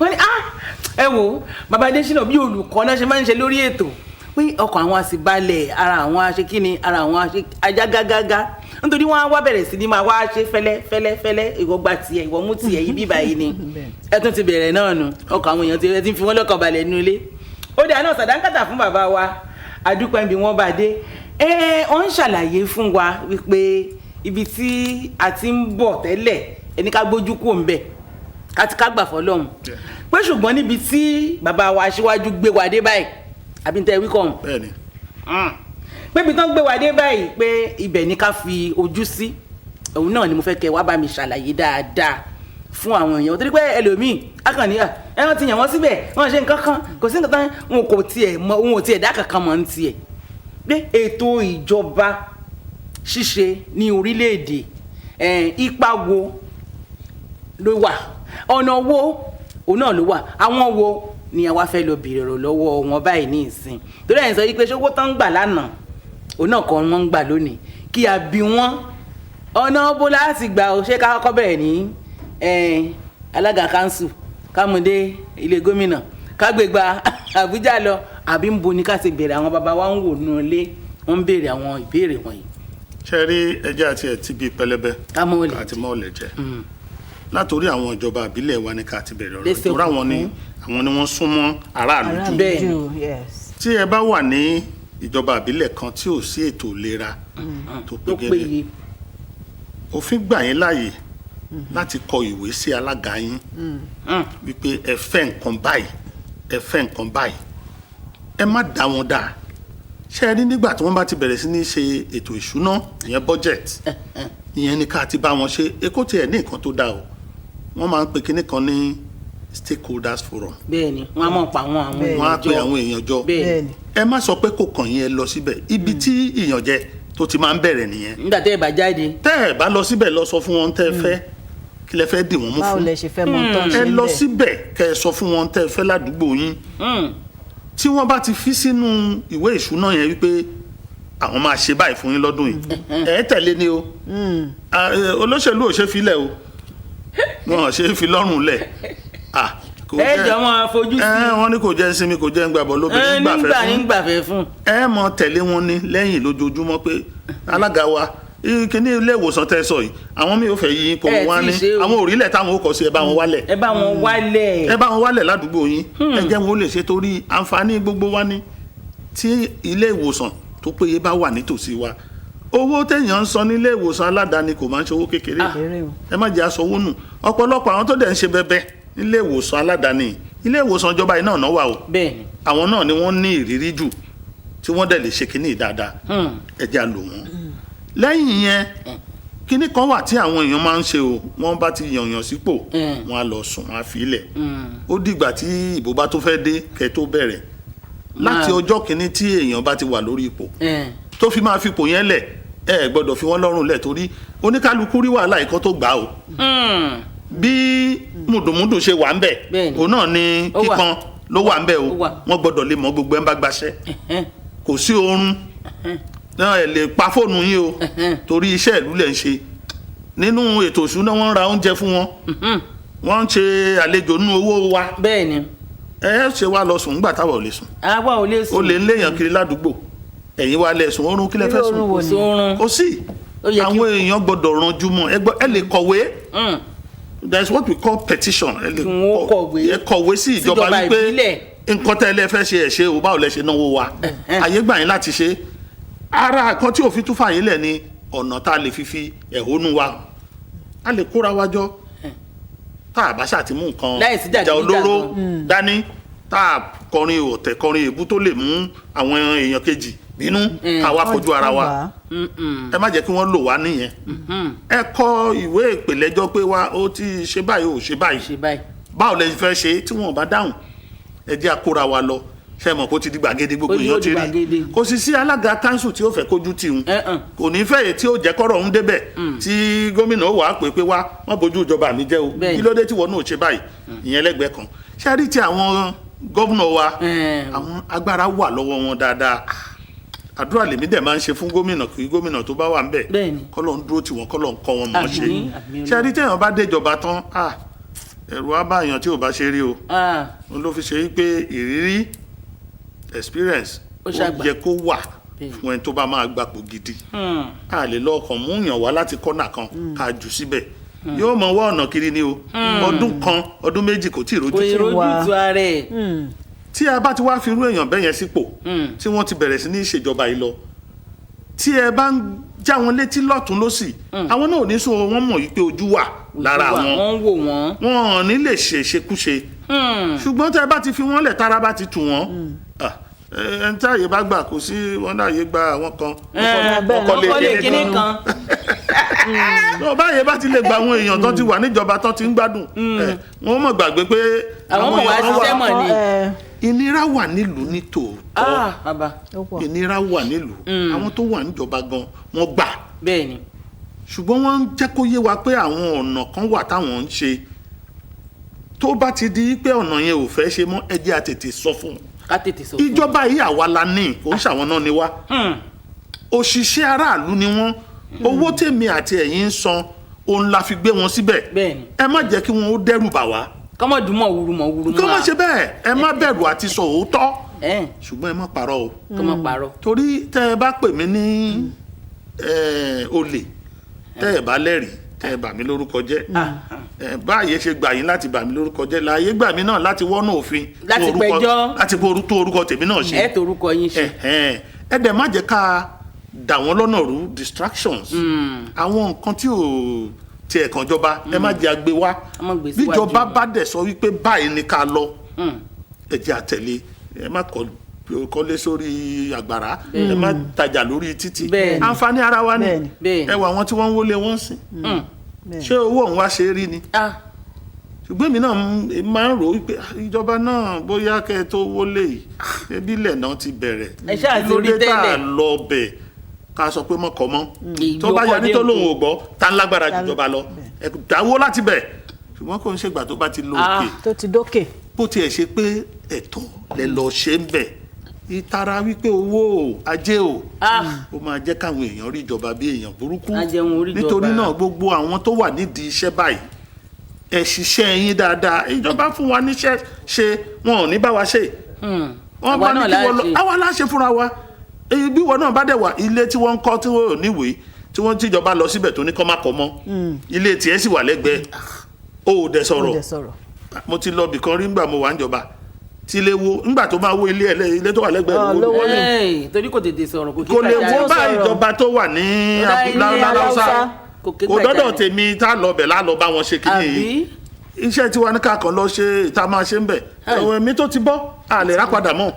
Speaker 6: wọ́n ní ẹ wo bàbá Adésínà bí olùkọ́ náà ṣe máa ń ṣe lórí ètò pé ọkàn àwọn àsìbalẹ̀ ara àwọn aṣekíni ara àwọn ajágágágá nítorí wọ́n á wá bẹ̀rẹ̀ sí ní máa wá ṣe fẹ́lẹ́ ìwọ gba tiẹ̀ ìwọ mú tiẹ̀ yìí bíbá yìí ni ẹ tún ti bẹ̀rẹ̀ náà nù ọkàn àwọn èèyàn ti fi wọ́n lọ́kàn balẹ̀ nínú ilé ó dà náà sàdánkàtà fún bàbá wa adúpẹ́ ibi wọ́n bá dé wọ́n ń ṣàlàyé fún wa wípé ibi tí a ti ń bọ̀ tẹ́lẹ̀ ẹni ká gbójú kúrò ń bẹ̀ ká gbà fọlọ́run pé ṣùgbọ́n níbi tí bàbá wa aṣíwájú gbé wa dé báyìí àbí tẹ́ wí kàn
Speaker 2: bẹ́ẹ̀ni
Speaker 6: pé ibi tán gbé wa dé báyìí pé ibẹ̀ ni ká fi ojú sí òun náà ni mo fẹ́ kẹ́ wá bá mi ṣàlàyé dáadáa fún àwọn èèyàn torí pé ẹlòmíì akànnì ẹran ti yàn wọ́n síbẹ̀ wọ́n ṣe nǹkan kan kò sí nǹkan tán wọn ò tiẹ̀ dá kankan mọ́ ní tiẹ̀ pé ètò ìjọba ṣíṣe ní orílẹ̀-èdè ipa wo ló wà ọ̀nà wo òun náà ló wà àwọn wo ni àwa fẹ́ lọ bèrè ọ̀rọ̀ lọ́wọ́ wọn báyìí ní ìsìn torí ẹ̀yin sọ wípé ṣówó tán ń gbà lánàá òun náà kọ́ wọ́n ń gbà lónìí kí a bí wọ́n ọ̀nà bó láti gbà ó ṣe ká kọ́kọ́ bẹ̀rẹ̀ ní alága kanṣu kámúdé ilé gómìnà kágbègbà Àbújá lọ àbí ń bo ní ká ṣe bẹ̀rẹ̀ àwọn bàbá wa ń wò nù ilé wọ́n ń béèrè àwọn ìbéèrè wọ̀nyí.
Speaker 2: ṣe rí ẹjẹ́ àti ẹ̀tí bíi pẹlẹbẹ àti mọ́ọ̀lẹ̀ jẹ látòrí àwọn ìjọba àbílẹ̀ wa ní ká ti bẹ̀rẹ̀ ọ̀rọ̀ ìtura àwọn ni wọ́n súnmọ́ aráàlú jù tí ẹ bá wà ní ìjọba àbílẹ̀ kan tí ò sí ètò ìlera tó péye òfin gbà yín láàyè láti kọ ìwé sí alága yín wípé ẹ fẹ́ nǹkan báyìí ẹ má dá wọn dá ṣe rí nígbà tí wọ́n bá ti bẹ̀rẹ̀ sí ní ṣe ètò ìṣúná ìyẹn budget ìyẹn ni ká ti bá wọn ṣe èkó tiẹ̀ ní nǹkan tó dáa o wọ́n máa ń pe kinní kan ní stakeholders forum.
Speaker 6: bẹ́ẹ̀ni wọ́n á mọ̀ pa àwọn èèyàn jọ
Speaker 2: wọ́n á pe àwọn èèyàn jọ ẹ má sọ pé kò kàn yín ẹ lọ síbẹ̀ ibi tí ìyànjẹ tó ti máa ń bẹ̀rẹ̀ nìyẹn.
Speaker 6: nígbà tẹ́ ẹ bá jáde.
Speaker 2: tẹ́ ẹ bá lọ síbẹ̀ lọ sọ fún wọn tẹ́ ẹ fẹ́ kí lẹ fẹ́ dì wọ́n mú fún.
Speaker 1: báwo lẹ ṣe fẹ́ mọ tán ṣe ń bẹ̀.
Speaker 2: ẹ lọ síbẹ̀ kẹ́ ẹ sọ fún wọn tẹ́ ẹ fẹ́ ládùúgbò yín. tí wọ́n bá ti fi sínú ìwé ìṣúná yẹn wípé àwọn máa ṣe báyìí fún yín lọ́dún yìí ẹ tẹ̀lé ni o olóṣèlú ò ṣe filẹ̀ o wọn ò ṣe fi lọ́rùn lẹ̀
Speaker 6: ẹ jọ máa fojú sí.
Speaker 2: wọ́n ní kò jẹ́ sinmi kò jẹ́ ń gbàbọ̀ lóbìnrin
Speaker 6: gbàfẹ́ fún.
Speaker 2: ẹ mọ tẹ̀lé wọn ní lẹ́yìn lójoojúmọ́ pé alága wa kíní ilé ìwòsàn tẹ́ sọ yìí àwọn mi ò fẹ́ yí ipò wọn wá ní àwọn òrìlẹ̀ táwọn ó kọ̀ sí ẹ bá wọn wálẹ̀.
Speaker 6: ẹ bá wọn wálẹ̀.
Speaker 2: ẹ bá wọn wálẹ̀ ládùúgbò yín ẹ jẹ́ wọn ó lè ṣe torí àǹfààní gbogbo wa ní tí ilé ìwòsàn tó péye bá wà nítòsí wa owó téèyàn ń san nílé ìwòsàn aládàáni kò máa ń ṣe owó kékeré ẹ má jẹ́ aṣọwó nù ọ̀pọ̀lọpọ̀ àwọn tó dẹ̀ ń ṣe bẹbẹ nílé ìwòsàn aládàáni ilé ìwòsàn ìjọba yìí náà wà o àwọn náà ni wọ́n ní ìrírí jù tí wọ́n dẹ̀ lè ṣe kínní dáadáa ẹ jẹ́ á lò wọ́n lẹ́yìn yẹn kíní kan wà tí àwọn èèyàn máa ń ṣe o wọ́n bá ti yànyàn sípò wọ́n á lọ sùn wọ́n á fi ilẹ̀ ó dìgbà tí ìbò bá tó fẹ́ dé kẹ́ tó bẹ̀rẹ̀ láti ọjọ́ kìíní tí èèyàn bá ti wà lórí ipò tó fi máa fipò yẹn lẹ̀ ẹ gbọ́dọ̀ fi wọ́n lọ́rùn lẹ̀ torí oníkálukú rí wàhálà ikọ́ tó gbà o bí mùdùmùdù ṣe wà ń bẹ̀ òun náà ni kíkan ló wà ń bẹ̀ o wọ́n gbọ́dọ̀ lè mọ gbogbo ẹ̀ ń bá gbaṣẹ́ kò sí oorun náà ẹ lè pa fóònù yín o torí iṣẹ́ ìlú lẹ̀ ń ṣe nínú ètò ìṣúná wọ́n ń ra oúnjẹ fún wọn wọ́n ń ṣe àlejò nínú owó wa
Speaker 6: bẹ́ẹ̀ni
Speaker 2: ẹ ṣe wá lọ sùn nígbà táwa ò lè sùn
Speaker 6: àwa ò lè sùn
Speaker 2: ó lè ń léèyàn kiri ládùúgbò ẹ̀yin wa lẹ̀ sùn oorun kí lẹ fẹ́ sùn kò sí àwọn èèyàn gbọ́dọ̀ ranjú mọ́ ẹ lè kọ̀wé there is what we call petition ẹ lè kọ̀wé sí ìjọba wípé nǹkan tẹ́ ẹ lẹ́ fẹ́ ṣe ẹ̀ ṣe o báwo lẹ ṣe náwó wa àyè gbà yín láti ṣe ara kan tí òfin tún fàyè lẹ̀ ni ọ̀nà tá a lè fi ẹ̀hónú wa a lè kóra wa jọ tá a bá ṣàti mú nǹkan ìjà olóró dání tá a kọrin ọ̀tẹ̀ kọrin èébú tó lè mú àwọn èèyàn kejì bínú káwa fojú ara wa ẹ má jẹ́ kí wọ́n lò wá nìyẹn ẹ kọ ìwé ìpèlẹ́jọ́ pé wá ó ti ṣe báyìí ó ṣe báyìí báwo lẹ fẹ́ ṣe tí wọ́n bá dáhùn ẹ jẹ́ àkóra wa lọ ṣe mọ̀ kó ti di gbàgede gbogbo èèyàn ti rí kò sì sí alága kanṣu tí ó fẹ́ kójú tì ń kò ní fẹ́ tí ó jẹ́ kọ́rọ̀ ń débẹ̀ tí gómìnà ó wà á pè pé wá wọ́n bójú ìjọba mi jẹ́ o kí ló dé tí wọ́n náà ṣe báyìí ìyẹn lẹ́gbẹ̀ẹ́ kan ṣe rí ti àwọn gómìnà wa àwọn agbára wà lọ́wọ́ wọn dáadáa àdúrà lèmi dẹ̀ máa ń ṣe fún gómìnà kí gómìnà tó bá wà ń bẹ̀ kọ́lọ̀ ń dúró tì wọ́n kọ́lọ̀ ń kọ́ wọn mọ̀ ṣe ṣe rí téèyàn bá déjọba tán ẹ̀rù á bá èèyàn tí ò bá ṣe rí o ló fi ṣe wípé ìrírí experience ó yẹ kó wà fún ẹni tó bá máa gbapò gidi a lè lọ ọkàn mú yàn wá láti kọ́nà kan ká jù síbẹ̀ yóò mọ wá ọ̀nà kiri ni o ọdún kan ọdún méjì kò tí ì rojú
Speaker 6: tu ara ẹ̀
Speaker 2: tí a bá ti wá fi irú èèyàn bẹ́yẹn sípò tí wọ́n ti bẹ̀rẹ̀ sí ní ìṣèjọba yìí lọ tí ẹ bá ń já wọn létí lọ́tún lọ́sì àwọn náà ò ní sọ wọ́n mọ̀ yìí pé ojú wà lára wọn wọn ò ní lè ṣe ìṣekúṣe ṣùgbọ́n tẹ́ bá ti fi wọ́n lẹ̀ tára bá ti tù wọ́n ẹni tí àyè bá gbà kò sí wọn náà yé gba àwọn kan ọkọ lè kíní kan tó báyìí bá ti lè gba àwọn èèyàn tó ti wà níjọba tó ti ń gbádùn wọn mọ̀ gbàgbé pé
Speaker 6: àwọn èèyàn wà
Speaker 2: ìnira wà nílùú ní tòótọ́ ìnira wà nílùú àwọn tó wà níjọba gan wọn gbà ṣùgbọ́n wọ́n ń jẹ́ kó yé wa pé àwọn ọ̀nà kan wà táwọn ń ṣe tó bá ti di pé ọ̀nà yẹn ò fẹ́ ṣe mọ́ ẹ jẹ́ a tètè sọ fún un ìjọba yìí àwa la ní kò ń ṣàwọn náà ni wá òṣìṣẹ́ aráàlú ni wọ́n owó tèmi àti ẹ̀yin ń san òun la fi gbé wọn síbẹ̀ ẹ má jẹ́ kí wọ́n ó dẹ́rù bà wá
Speaker 6: kọ́mọ̀ dùnmọ̀ wúrúmọ̀ wúrúmọ̀
Speaker 2: kọ́mọ̀ ṣe bẹ́ẹ̀ ẹ má bẹ̀rù àti sọ òótọ́ ṣùgbọ́n ẹ má parọ́ o
Speaker 6: kọ́mọ̀ parọ́
Speaker 2: torí tẹ́ ẹ bá pè mí ní olè tẹ́ ẹ bá lẹ́rìí tẹ́ ẹ bà mí lórúkọ jẹ́ báyé ṣe gbà yín láti bà mí lórúkọ jẹ́ láyé gbà mí náà láti wọ́nà òfin
Speaker 6: láti pẹjọ́
Speaker 2: láti tó orúkọ tèmi náà ṣe
Speaker 6: ẹ tó orúkọ yín ṣe
Speaker 2: ẹ dẹ̀ má jẹ́ ká dà wọ́n lọ́nà rú distractions àwọn nǹkan tí ò ti ẹ̀kan jọba ẹ má jẹ́ àgbé wá bíjọba bá dẹ̀ sọ wípé báyìí ni ká lọ ẹ jẹ́ àtẹ̀lé ẹ má kọ́lé sórí àgbàrá ẹ má tajà lórí títì àǹfààní ara wa ni ẹ wà wọn tí wọ́n ń wọlé wọ́n sìn ṣé owó òun wá ṣe rí ni ṣùgbọ́n èmi náà máa ń rò wípé ìjọba náà bóyá kẹ́ ẹ tó wọlé yìí ẹbí ilẹ̀ náà ti bẹ̀rẹ̀
Speaker 6: lórí
Speaker 2: tá a lọ bẹ̀ ká sọ pé mọ́kọ́ mọ́ tó bá yarí tó lóun ò gbọ́ tá ń lágbára jùjọba lọ ẹ dáwó láti bẹ̀ ṣùgbọ́n kò ń ṣègbà tó bá ti lo òkè
Speaker 1: tó ti dókè
Speaker 2: bó tiẹ̀ ṣe pé ẹ̀tọ́ lẹ lọ ṣe ń bẹ̀ ìtara wípé owó ajé o ó máa jẹ́ káwọn èèyàn rí ìjọba bí èèyàn burúkú nítorí náà gbogbo àwọn tó wà nídìí iṣẹ́ báyìí ẹ ṣiṣẹ́ yín dáadáa ìjọba fún wa níṣẹ́ ṣe wọn ò ní bá wa ṣe wọn bá ní kí wọn lọ àwa láṣẹ fúnra wa bí wọn náà bá dẹ̀ wà ilé tí wọ́n ń kọ́ tí wọ́n ò níwèé tí wọ́n tíjọba lọ síbẹ̀ tó ní kọ́ má kọ́ mọ́ ilé tiẹ̀ sì wà lẹ́gbẹ̀ẹ́ ó dẹ̀ sọ̀rọ̀ mo ti lọ bìkan rí nígbà mo wà níjọba tí lè wo nígbà tó máa wo ilé tó wà lẹ́gbẹ̀ẹ́
Speaker 6: torí kò tètè sọ̀rọ̀
Speaker 2: kò lè wo bá ìjọba tó wà ní Láúsá kò dọ́dọ̀ tèmi tá lọ bẹ̀ lálọ́ bá wọn ṣe kíní yìí iṣẹ́ tí wọ́n ní ká kàn lọ ṣe ìta máa ṣe ń bẹ̀ ẹ̀wọ̀n mi tó ti bọ́ a lè rápadà mọ́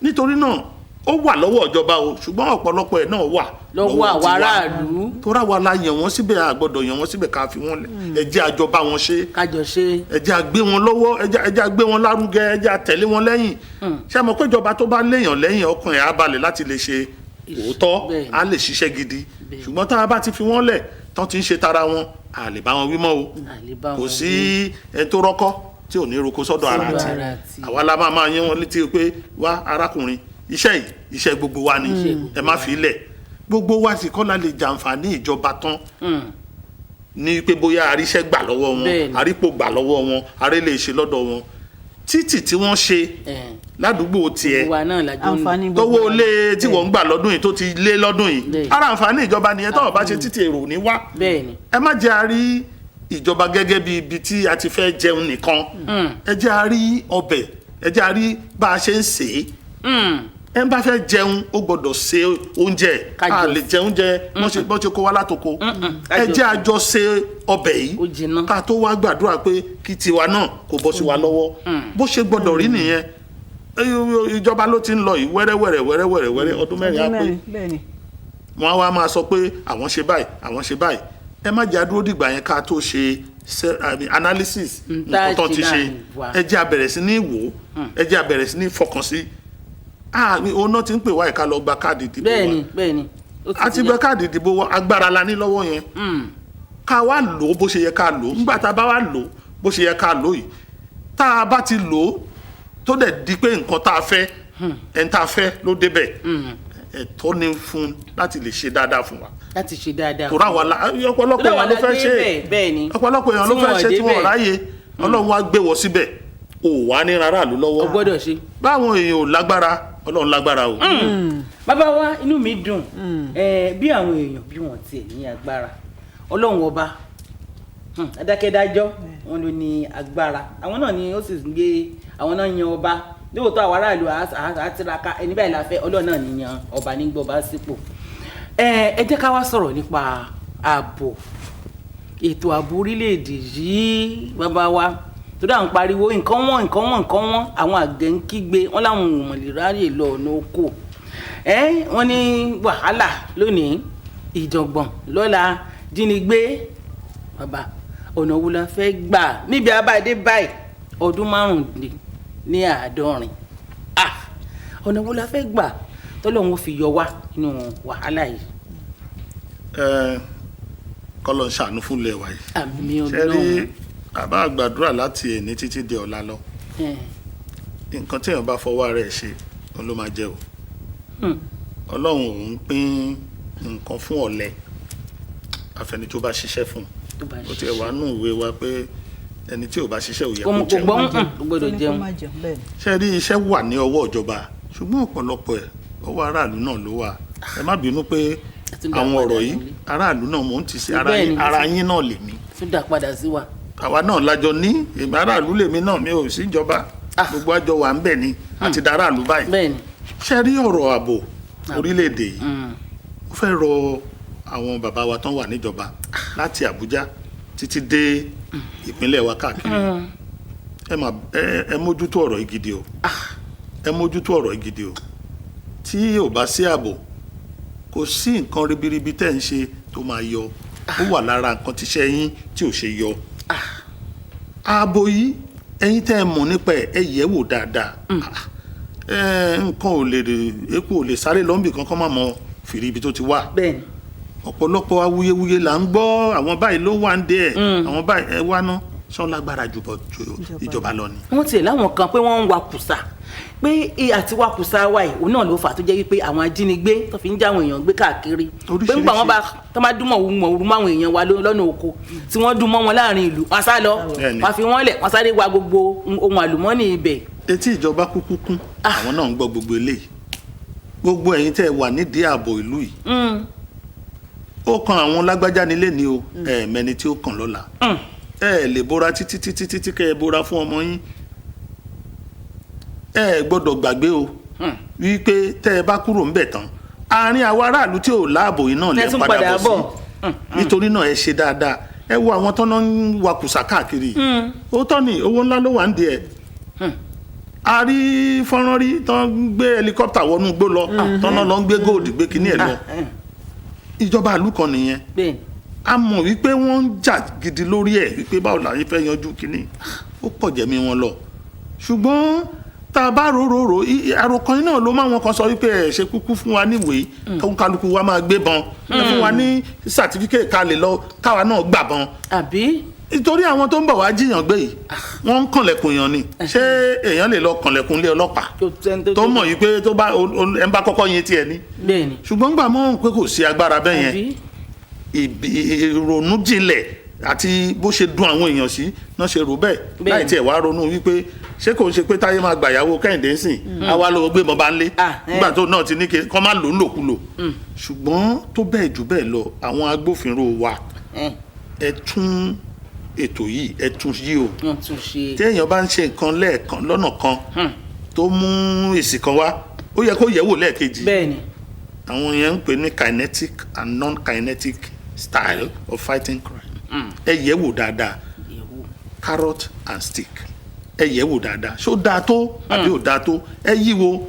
Speaker 2: nítorí náà ó wà lọ́wọ́ ìjọba o ṣùgbọ́n ọ̀pọ̀lọpọ̀ ẹ̀ náà wà
Speaker 1: lọ́wọ́ àwọn aráàlú.
Speaker 2: tó ráwa la yàn wọ́n síbẹ̀ àgbọ̀dọ̀ yàn wọ́n síbẹ̀ ká fi wọ́n lẹ̀ ẹ jẹ́ àjọba wọn ṣe
Speaker 1: kájọ ṣe.
Speaker 2: ẹ jẹ́ àgbé wọn lọ́wọ́ ẹ jẹ́ àgbé wọn lárugẹ ẹ jẹ́ àtẹ̀lé wọn lẹ́yìn ṣé mo pé ìjọba tó bá léèyàn lẹ́yìn ọkàn ẹ̀ á balẹ̀ láti lè ṣe òótọ́ á lè ṣiṣẹ́ gidi ṣùgbọ́n tá a bá ti fi wọ́n lẹ̀ tán ti ń ṣe tara wọn à lè bá wọn wí mọ́ o kò sí ẹni tó rọ́kọ́ tí ò ní roko sọ́dọ̀ ara àti àwa la máa yẹn wọn létí pé wá arákùnrin iṣẹ́ yìí iṣẹ́ gbogbo wa ni ẹ má fi lẹ̀ gbogbo wa sì kọ́ la lè jàǹfààní ìjọba tán ní pé bóyá àríṣẹ́ gbà lọ́wọ́ wọn àrípò gbà lọ́wọ́ wọn àrí lè ṣe lọ́dọ̀ wọn títì tí wọ́n ṣe ládùúgbò tiẹ̀ tówó lé tí wọ́n ń gbà lọ́dún yìí tó ti lé lọ́dún yìí ara àǹfààní ìjọba nìyẹn tọ́wọ́ bá ṣe títì èrò ní wá ẹ má jẹ́ àrí ìjọba gẹ́gẹ́ bí ibi tí a ti fẹ́ jẹun nìkan ẹ jẹ́ àrí ọbẹ̀ ẹ jẹ́ àrí bá a ṣe ń sè é ẹ bá fẹ́ jẹun ó gbọ́dọ̀ ṣe oúnjẹ a lè jẹ oúnjẹ bó ṣe kó wá látoko ẹ jẹ́ àjọ ṣe ọbẹ̀ yìí ká tó wá gbàdúrà pé kí tiwa náà kó bọ́ sí wa lọ́wọ́ bó ṣe gbọ́dọ̀ rí nìyẹn ìjọba ló ti ń lọ yìí wẹ́rẹ́wẹ́rẹ́ ọdún mẹ́rin á pé wọ́n á wá máa sọ pé àwọn ṣe báyìí ẹ má jẹ́ àdúró dìgbà yẹn ká tó ṣe analysis nǹkan tó ti ṣe ẹ jẹ́ a bẹ̀rẹ̀ sí ní wò ẹ jẹ́ a bẹ̀rẹ̀ sí ní fọkàn sí òun náà ti ń pè wá ìka lọ gba káàdì ìdìbò wa
Speaker 1: bẹ́ẹ̀ni
Speaker 2: a ti gba káàdì ìdìbò wa agbára la ní lọ́wọ́ yẹn ká wá lò ó bó ṣe yẹ ká lò ó nígbà tá a bá wá lò ó bó ṣe yẹ ká lò yìí tá a bá ti lò ó tó dẹ̀ di pé nǹkan tá a fẹ́ ẹni tá a fẹ́ ló débẹ̀ ẹ̀tọ́ ni fún láti lè ṣe dáadáa fún wa
Speaker 1: láti ṣe dáadáa
Speaker 2: tó ráwa ọ̀pọ̀lọpọ̀ èèyàn ló fẹ́ ṣe ọ̀pọ̀lọpọ̀ èèyàn ló fẹ́ ṣe tí wọ́n ráyè Ọlọ́run wá gbé wọ síbẹ̀ ò wá ní rárá ló lọ́wọ́
Speaker 1: o gbọ́dọ̀ ṣe
Speaker 2: báwọn èèyàn ò lágbára Ọlọ́run lágbára o.
Speaker 1: bàbá wa inú mi dùn bí àwọn èèyàn bí wọ́n tiẹ̀ ní agbára Ọlọ́run ọba adákẹ́dájọ́ wọn ló ní agbára àwọn náà ni ó sì ń gbé àwọn náà yan ọba lóòótọ́ àwọn aráàlú àtiraka ẹni báyìí la fẹ́ Ọlọ́run náà ní yan ọba ní gbọ́ba sípò. ẹ jẹ́ ká wá sọ̀rọ̀ nípa ààbò ètò ààbò orílẹ̀-èdè yìí bàbá wa tó dáhùn pariwo nǹkan wọ́n àwọn àgbẹ̀ ń kígbe wọ́n láwọn ò mọ̀ lè ráyè lọ ọ̀nà oko wọ́n ní wàhálà lónìí ìjọ̀gbọ̀n lọ́la jínigbé bàbá ọ̀nà wo la fẹ́ gbà níbi abáde báyìí ọdún 75 ọ̀nà wo la fẹ́ gbà tọ́lọ́run fi yọ wá nínú wàhálà yìí.
Speaker 2: kọ́lọ̀ ń ṣàánú fún ilẹ̀ wa yìí.
Speaker 1: àmì Ọlọ́run.
Speaker 2: ṣẹ́rí àbá àgbàdúrà láti ẹ̀ní títí di ọ̀la lọ. nǹkan tí èèyàn bá fọwọ́ rẹ̀ ṣe òun ló máa jẹ o. Ọlọ́run ò ń pín nǹkan fún ọ̀lẹ àfẹni tó bá ṣiṣẹ́ fún un ó ti wà nù ìwé wa pé ẹni tí ò bá ṣiṣẹ́ ò yẹ kó jẹun.
Speaker 1: kò gbọ́dọ̀ jẹun.
Speaker 2: ṣẹ́rí iṣẹ́ wà ní ọwọ́ ìjọba ṣùgbọ́n ọ̀pọ̀lọpọ̀ ẹ̀ ọwọ́ aráàlú náà ló wà ẹ má bínú pé àwọn ọ̀rọ̀ yìí aráàlú náà mò ń ti ṣe ara yín náà lèmi.
Speaker 1: tún dà padà sí wa.
Speaker 2: àwa náà lájọ ní èmi aráàlú lèmi náà mi ò sí ìjọba gbogbo àjọ wà ń bẹ̀ ni àti daráàlú báyìí. ṣe rí ọ̀rọ̀ ààbò orílẹ̀-èdè yìí ó fẹ́ rọ àwọn bàbá wa tán wà níjọba láti Àbújá títí dé ìpínlẹ̀ wa káàkiri ẹ mójútó ọ̀rọ̀ yìí gidi o ẹ mójútó ọ̀rọ̀ yìí gidi o tí ò bá sí ààbò kò sí nǹkan ribiribi tẹ́ ń ṣe tó máa yọ ó wà lára nǹkan tíṣẹ́ yín tí ò ṣe yọ. ààbò yìí ẹ̀yin tẹ́ ẹ mọ̀ nípa ẹ̀ yẹ̀ wò dáadáa nǹkan ò lè epo ò lè sáré lọ́nbì kankan má mọ fìrí ibi tó ti wà. ọ̀pọ̀lọpọ̀ awuyewuye là ń gbọ́ àwọn báyìí ló wà ń dé ẹ̀ àwọn báyìí ẹ wá ná sọ lágbára ju ìjọba lọ ni.
Speaker 1: wọ́n tiẹ̀ láwọn kan pé wọ́n ń wakùsà pé àti wakùsà wa yìí òun náà ló fà tó jẹ́ wípé àwọn ajínigbé tó fi ń já àwọn èèyàn gbé káàkiri pé nígbà wọn bá tó máa dún mọ̀ òru máwọn èèyàn wa lọ́nà oko tí wọ́n dún mọ́ wọn láàrin ìlú wọn sá lọ wọn fi wọ́n lẹ̀ wọ́n sáré wa gbogbo ohun àlùmọ́ọ́nì ibẹ̀.
Speaker 2: etí ìjọba kúkú kún àwọn náà ń gbọ́ gbogbo eléyìí gbogbo ẹ̀yin tẹ́ wà nídìí ààbò ìlú yìí ó kan àwọn lágbájá nílé ni o mẹni tí ó kàn lọ́la lè bóra títí kẹ́ ẹ bóra fún ọmọ yín gbọ́dọ̀ gbàgbé o wípé tẹ́ ẹ bá kúrò ńbẹ̀ tán àárín àwọn aráàlú tí ò láàbò yìí náà lè padà bọ̀ sí nítorí náà ẹ ṣe dáadáa ẹ wo àwọn tọ́nà ń wakùsà káàkiri ó tọ́ ni owó ńlá ló wà ń di ẹ a rí fọ́nrán rí tán gbé helicopter wọnú gbó lọ tán náà lọ ń gbé gold gbé kíní ẹ̀ lọ ìjọba ìlú kan nìyẹn a mọ̀ wípé wọ́n ń jà gidi lórí ẹ̀ wípé báwo la yín fẹ́ yanjú kíní ó pọ̀ jẹ̀mí wọn lọ ṣùgbọ́n tá a bá rororo àròkàn náà ló máa wọn kan sọ wípé ẹ ṣe kúkú fún wa níwèé kálukú wa máa gbé bọn fún wa ní certificate ká lè lọ káwa náà gbà bọn.
Speaker 6: àbí.
Speaker 2: nítorí àwọn tó ń bọ̀ wá jíyàn gbé yìí wọ́n ń kànlẹ̀kùn yàn ni ṣé èèyàn lè lọ kànlẹ̀kùn lé ọlọ́pàá tó mọ̀ yìí pé tó bá ẹ̀ ń bá kọ́kọ́ yẹn tiẹ̀ ní. ṣùgbọ́n gbà mọ́ pé kò sí agbára bẹ́ẹ̀ yẹn ìrònú jinlẹ̀ àti bó ṣe dùn àwọn èèyàn sí náà ṣe rò bẹ́ẹ̀ láì tiẹ̀ wá ronú wípé ṣé kò ń ṣe pé táyé máa gbàyàwó kẹ́hìndé sìn àwa ló gbé mọ́ bá ń lé nígbà tó náà ti ní kọ́ máa lò ń lòkulò ṣùgbọ́n tó bẹ́ẹ̀ jù bẹ́ẹ̀ lọ àwọn agbófinró wa ẹ tún ètò yìí ẹ tún yí o tí èèyàn bá ń ṣe nǹkan lẹ́ẹ̀kan lọ́nà kan tó mú èsì kan wá ó yẹ kó yẹ̀wò lẹ́ẹ̀kejì àwọn yẹn ń pè ní kinetic and non-kinetic style of fighting crime ẹ yẹ̀wò dáadáa carrot and stick ẹ yẹ̀wò dáadáa ṣó dáa tó àbí ò dáa tó ẹ yíwo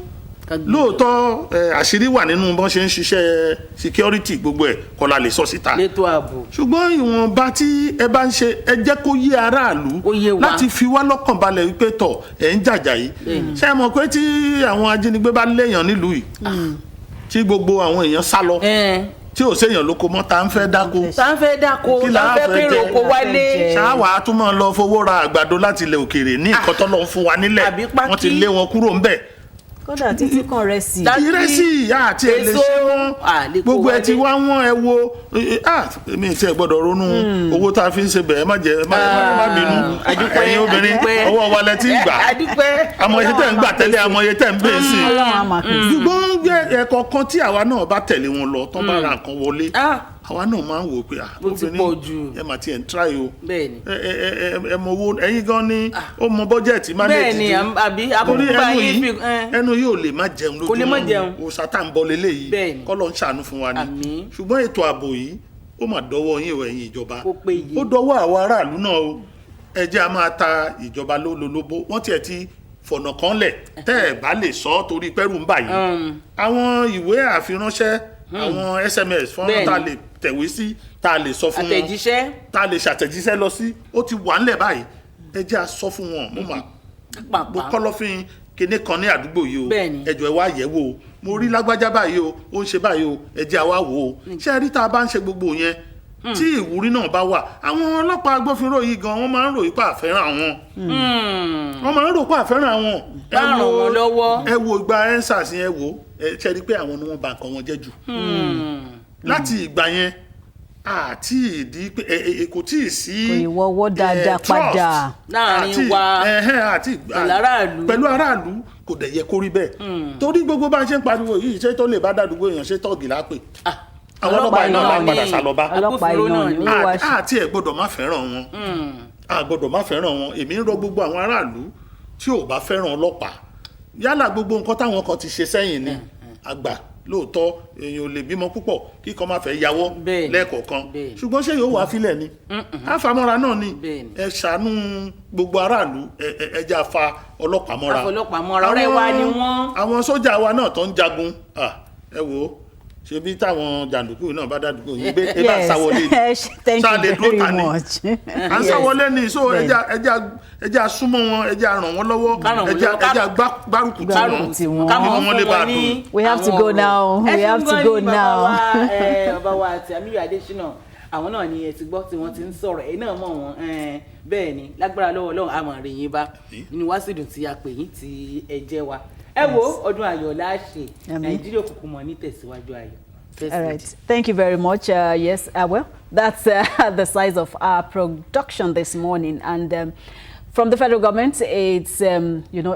Speaker 2: lóòótọ́ àṣírí wà nínú bọ́n ṣe ń ṣiṣẹ́ security gbogbo ẹ̀ kọ́ la lè sọ síta
Speaker 6: létò ààbò
Speaker 2: ṣùgbọ́n ìwọ̀nba tí ẹ bá ń ṣe ẹ jẹ́ kó yé aráàlú láti fi wá lọ́kàn balẹ̀ wípé tọ̀ ẹ̀ ń jàjà yìí ṣé ẹ mọ̀ pé tí àwọn ajínigbé bá léèyàn nílùú yìí tí gbogbo àwọn èèyàn sá lọ tí ò séèyàn lóko mọ́ tá ń fẹ́ dáko
Speaker 6: tá ń fẹ́ kéré oko wálé
Speaker 2: ṣáwà tún máa lọ fowó ra àgbàdo láti ilẹ̀ òkèèrè ní nǹkan tó lọ fún wa nílẹ̀ wọ́n ti lé wọn kúrò ńbẹ̀
Speaker 1: kódà títí kan rẹsì
Speaker 2: ìrẹsì àti èlé ṣé wọn gbogbo ẹ ti wá wọn ẹ wo èmi tí ẹ gbọ́dọ̀ ronú owó tá a fi ń ṣe bẹ́ẹ̀ má jẹ má bínú ẹ̀yin obìnrin ọwọ́ wa lẹ ti ń gbà àmọye tẹ́ ń gbà tẹ́lẹ̀ àmọye tẹ́ ń bẹ́ẹ̀ sí ṣùgbọ́n ẹ̀kọ́ kan tí àwa náà bá tẹ̀lé wọn lọ tán bá ra nǹkan wọlé àwa náà máa ń wò pé obìnrin ẹ mà tiẹ̀ ń try o ẹ mọ owó ẹ̀yin gan ni ó mọ bọ́jẹ̀tì manage torí ẹnu yìí ò lè má jẹun lójúmọ́ o sátán bọ́ lélẹ́yìí kọ́ ló ń ṣàánú fún wa ni ṣùgbọ́n ètò ààbò yìí ó mà dọ́wọ́ yín o ẹ̀yin ìjọba ó dọ́wọ́ àwọn aráàlú náà o ẹ jẹ́ a máa ta ìjọba lólobó wọ́n tiẹ̀ ti fọ̀nà kan lẹ̀ tẹ́ ẹ̀ bá lè sọ torí pẹ́rù ń bà yín àwọn ìwé àfiránṣẹ́ àwọn SMS fọ́nrán tá a lè tẹ̀wé sí tá a lè sọ fún wọn tá a lè ṣàtẹ̀jíṣẹ́ lọ sí ó ti wà ńlẹ̀ báyìí ẹ jẹ́ a sọ fún wọn mo mà mo kọ́lọ́fín kíní kan ní àdúgbò yìí o ẹjọ́ ẹ wá yẹ̀ wò o mo rí lágbájá báyìí o ó ń ṣe báyìí o ẹ jẹ́ a wá wò o ṣé ẹ rí tá a bá ń ṣe gbogbo yẹn tí ìwúrí náà bá wà àwọn ọlọ́pàá agbófinró yìí gan wọ́n máa ń ròyìn pé àfẹ́ràn àwọn wọ́n máa ń rò pé àfẹ́ràn àwọn ẹ wo ìgbà ensars yẹn wò ẹ ṣe rí pé àwọn ni wọ́n bà nǹkan wọn jẹ́ jù láti ìgbà yẹn àti ìdí pé kò tí ì sí
Speaker 1: ìwọ́wọ́ dáadáa padà
Speaker 6: láàrin wa pẹ̀lú
Speaker 2: aráàlú kò dẹ̀ yẹ kó rí bẹ́ẹ̀ torí gbogbo bá a ṣe ń pariwo yìí ṣé tó lè bá dàdúgbò èèyàn ṣe tọ́ọ̀gì lápè àwọn ọlọ́pàá iná máa ń padà sá lọ bá àti ẹ̀ gbọ́dọ̀ má fẹ́ràn wọn gbọ́dọ̀ má fẹ́ràn wọn èmi ń rọ gbogbo àwọn aráàlú tí ò bá fẹ́ràn ọlọ́pàá yálà gbogbo nǹkan táwọn kan ti ṣe sẹ́yìn ni àgbà lóòótọ́ èèyàn ò lè bímọ púpọ̀ kí kan máa fẹ́ yàwọ́ lẹ́ẹ̀kọ̀ọ̀kan ṣùgbọ́n ṣé yóò wá fílẹ̀ ni àfàmọ́ra náà ni ẹ ṣàánú gbogbo aráàlú ẹja fa ọlọ́pàá mọ́ra
Speaker 6: ọ̀rẹ́ wa ni wọ́n.
Speaker 2: àwọn sójà wa náà tó ń jagun ẹ wò ó ṣe bí táwọn jàǹdùkú náà bá dádùúgbò yìí ẹ bá sáwọlé ni sáàlè dúró ta ni à ń sáwọlé ni so ẹja súnmọ́ wọn ẹja ràn wọ́n lọ́wọ́ ẹja gbárùkù tí wọn kí wọ́n lè bá a dùn.
Speaker 1: we have to go now
Speaker 6: ọba wa àti Amiyu Adesina àwọn náà ni ẹ ti gbọ́ tí wọ́n ti ń sọ̀rọ̀ ẹ̀yin náà mọ̀ wọ́n bẹ́ẹ̀ ni lágbára lọ́wọ́ Ọlọ́run àmọ̀ rè yín bá inú wá sì dùn tí a pè yín tí ẹ jẹ́ wa ẹ wo ọdún ayọ̀ láṣẹ Nàìjíríà òkùnkùn mọ̀ ní tẹ̀síwájú ayọ̀.
Speaker 1: All right. Thank you very much. Yes, well, that's the size of our production this morning. And from the federal government, it's, a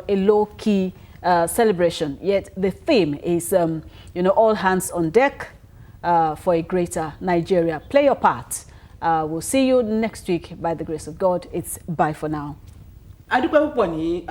Speaker 1: low-key celebration. Yet the theme is, all hands on deck for a greater Nigeria. Play your part. We'll see you next week by the grace of God. It's bye for now.
Speaker 6: Adúpẹ́ púpọ̀ ní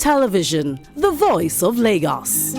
Speaker 10: Television, the voice of Lagos.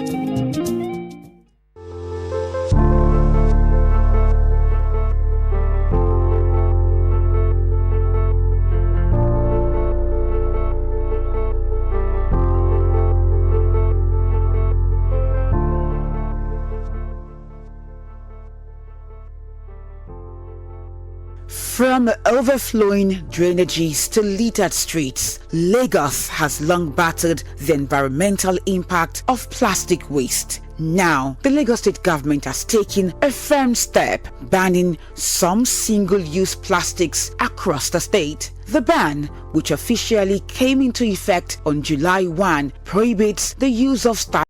Speaker 11: From overflowing drainages to littered streets, Lagos has long battled the environmental impact of plastic waste. Now, the Lagos State government has taken a firm step banning some single-use plastics across the state. The ban, which officially came into effect on July 1, prohibits the use of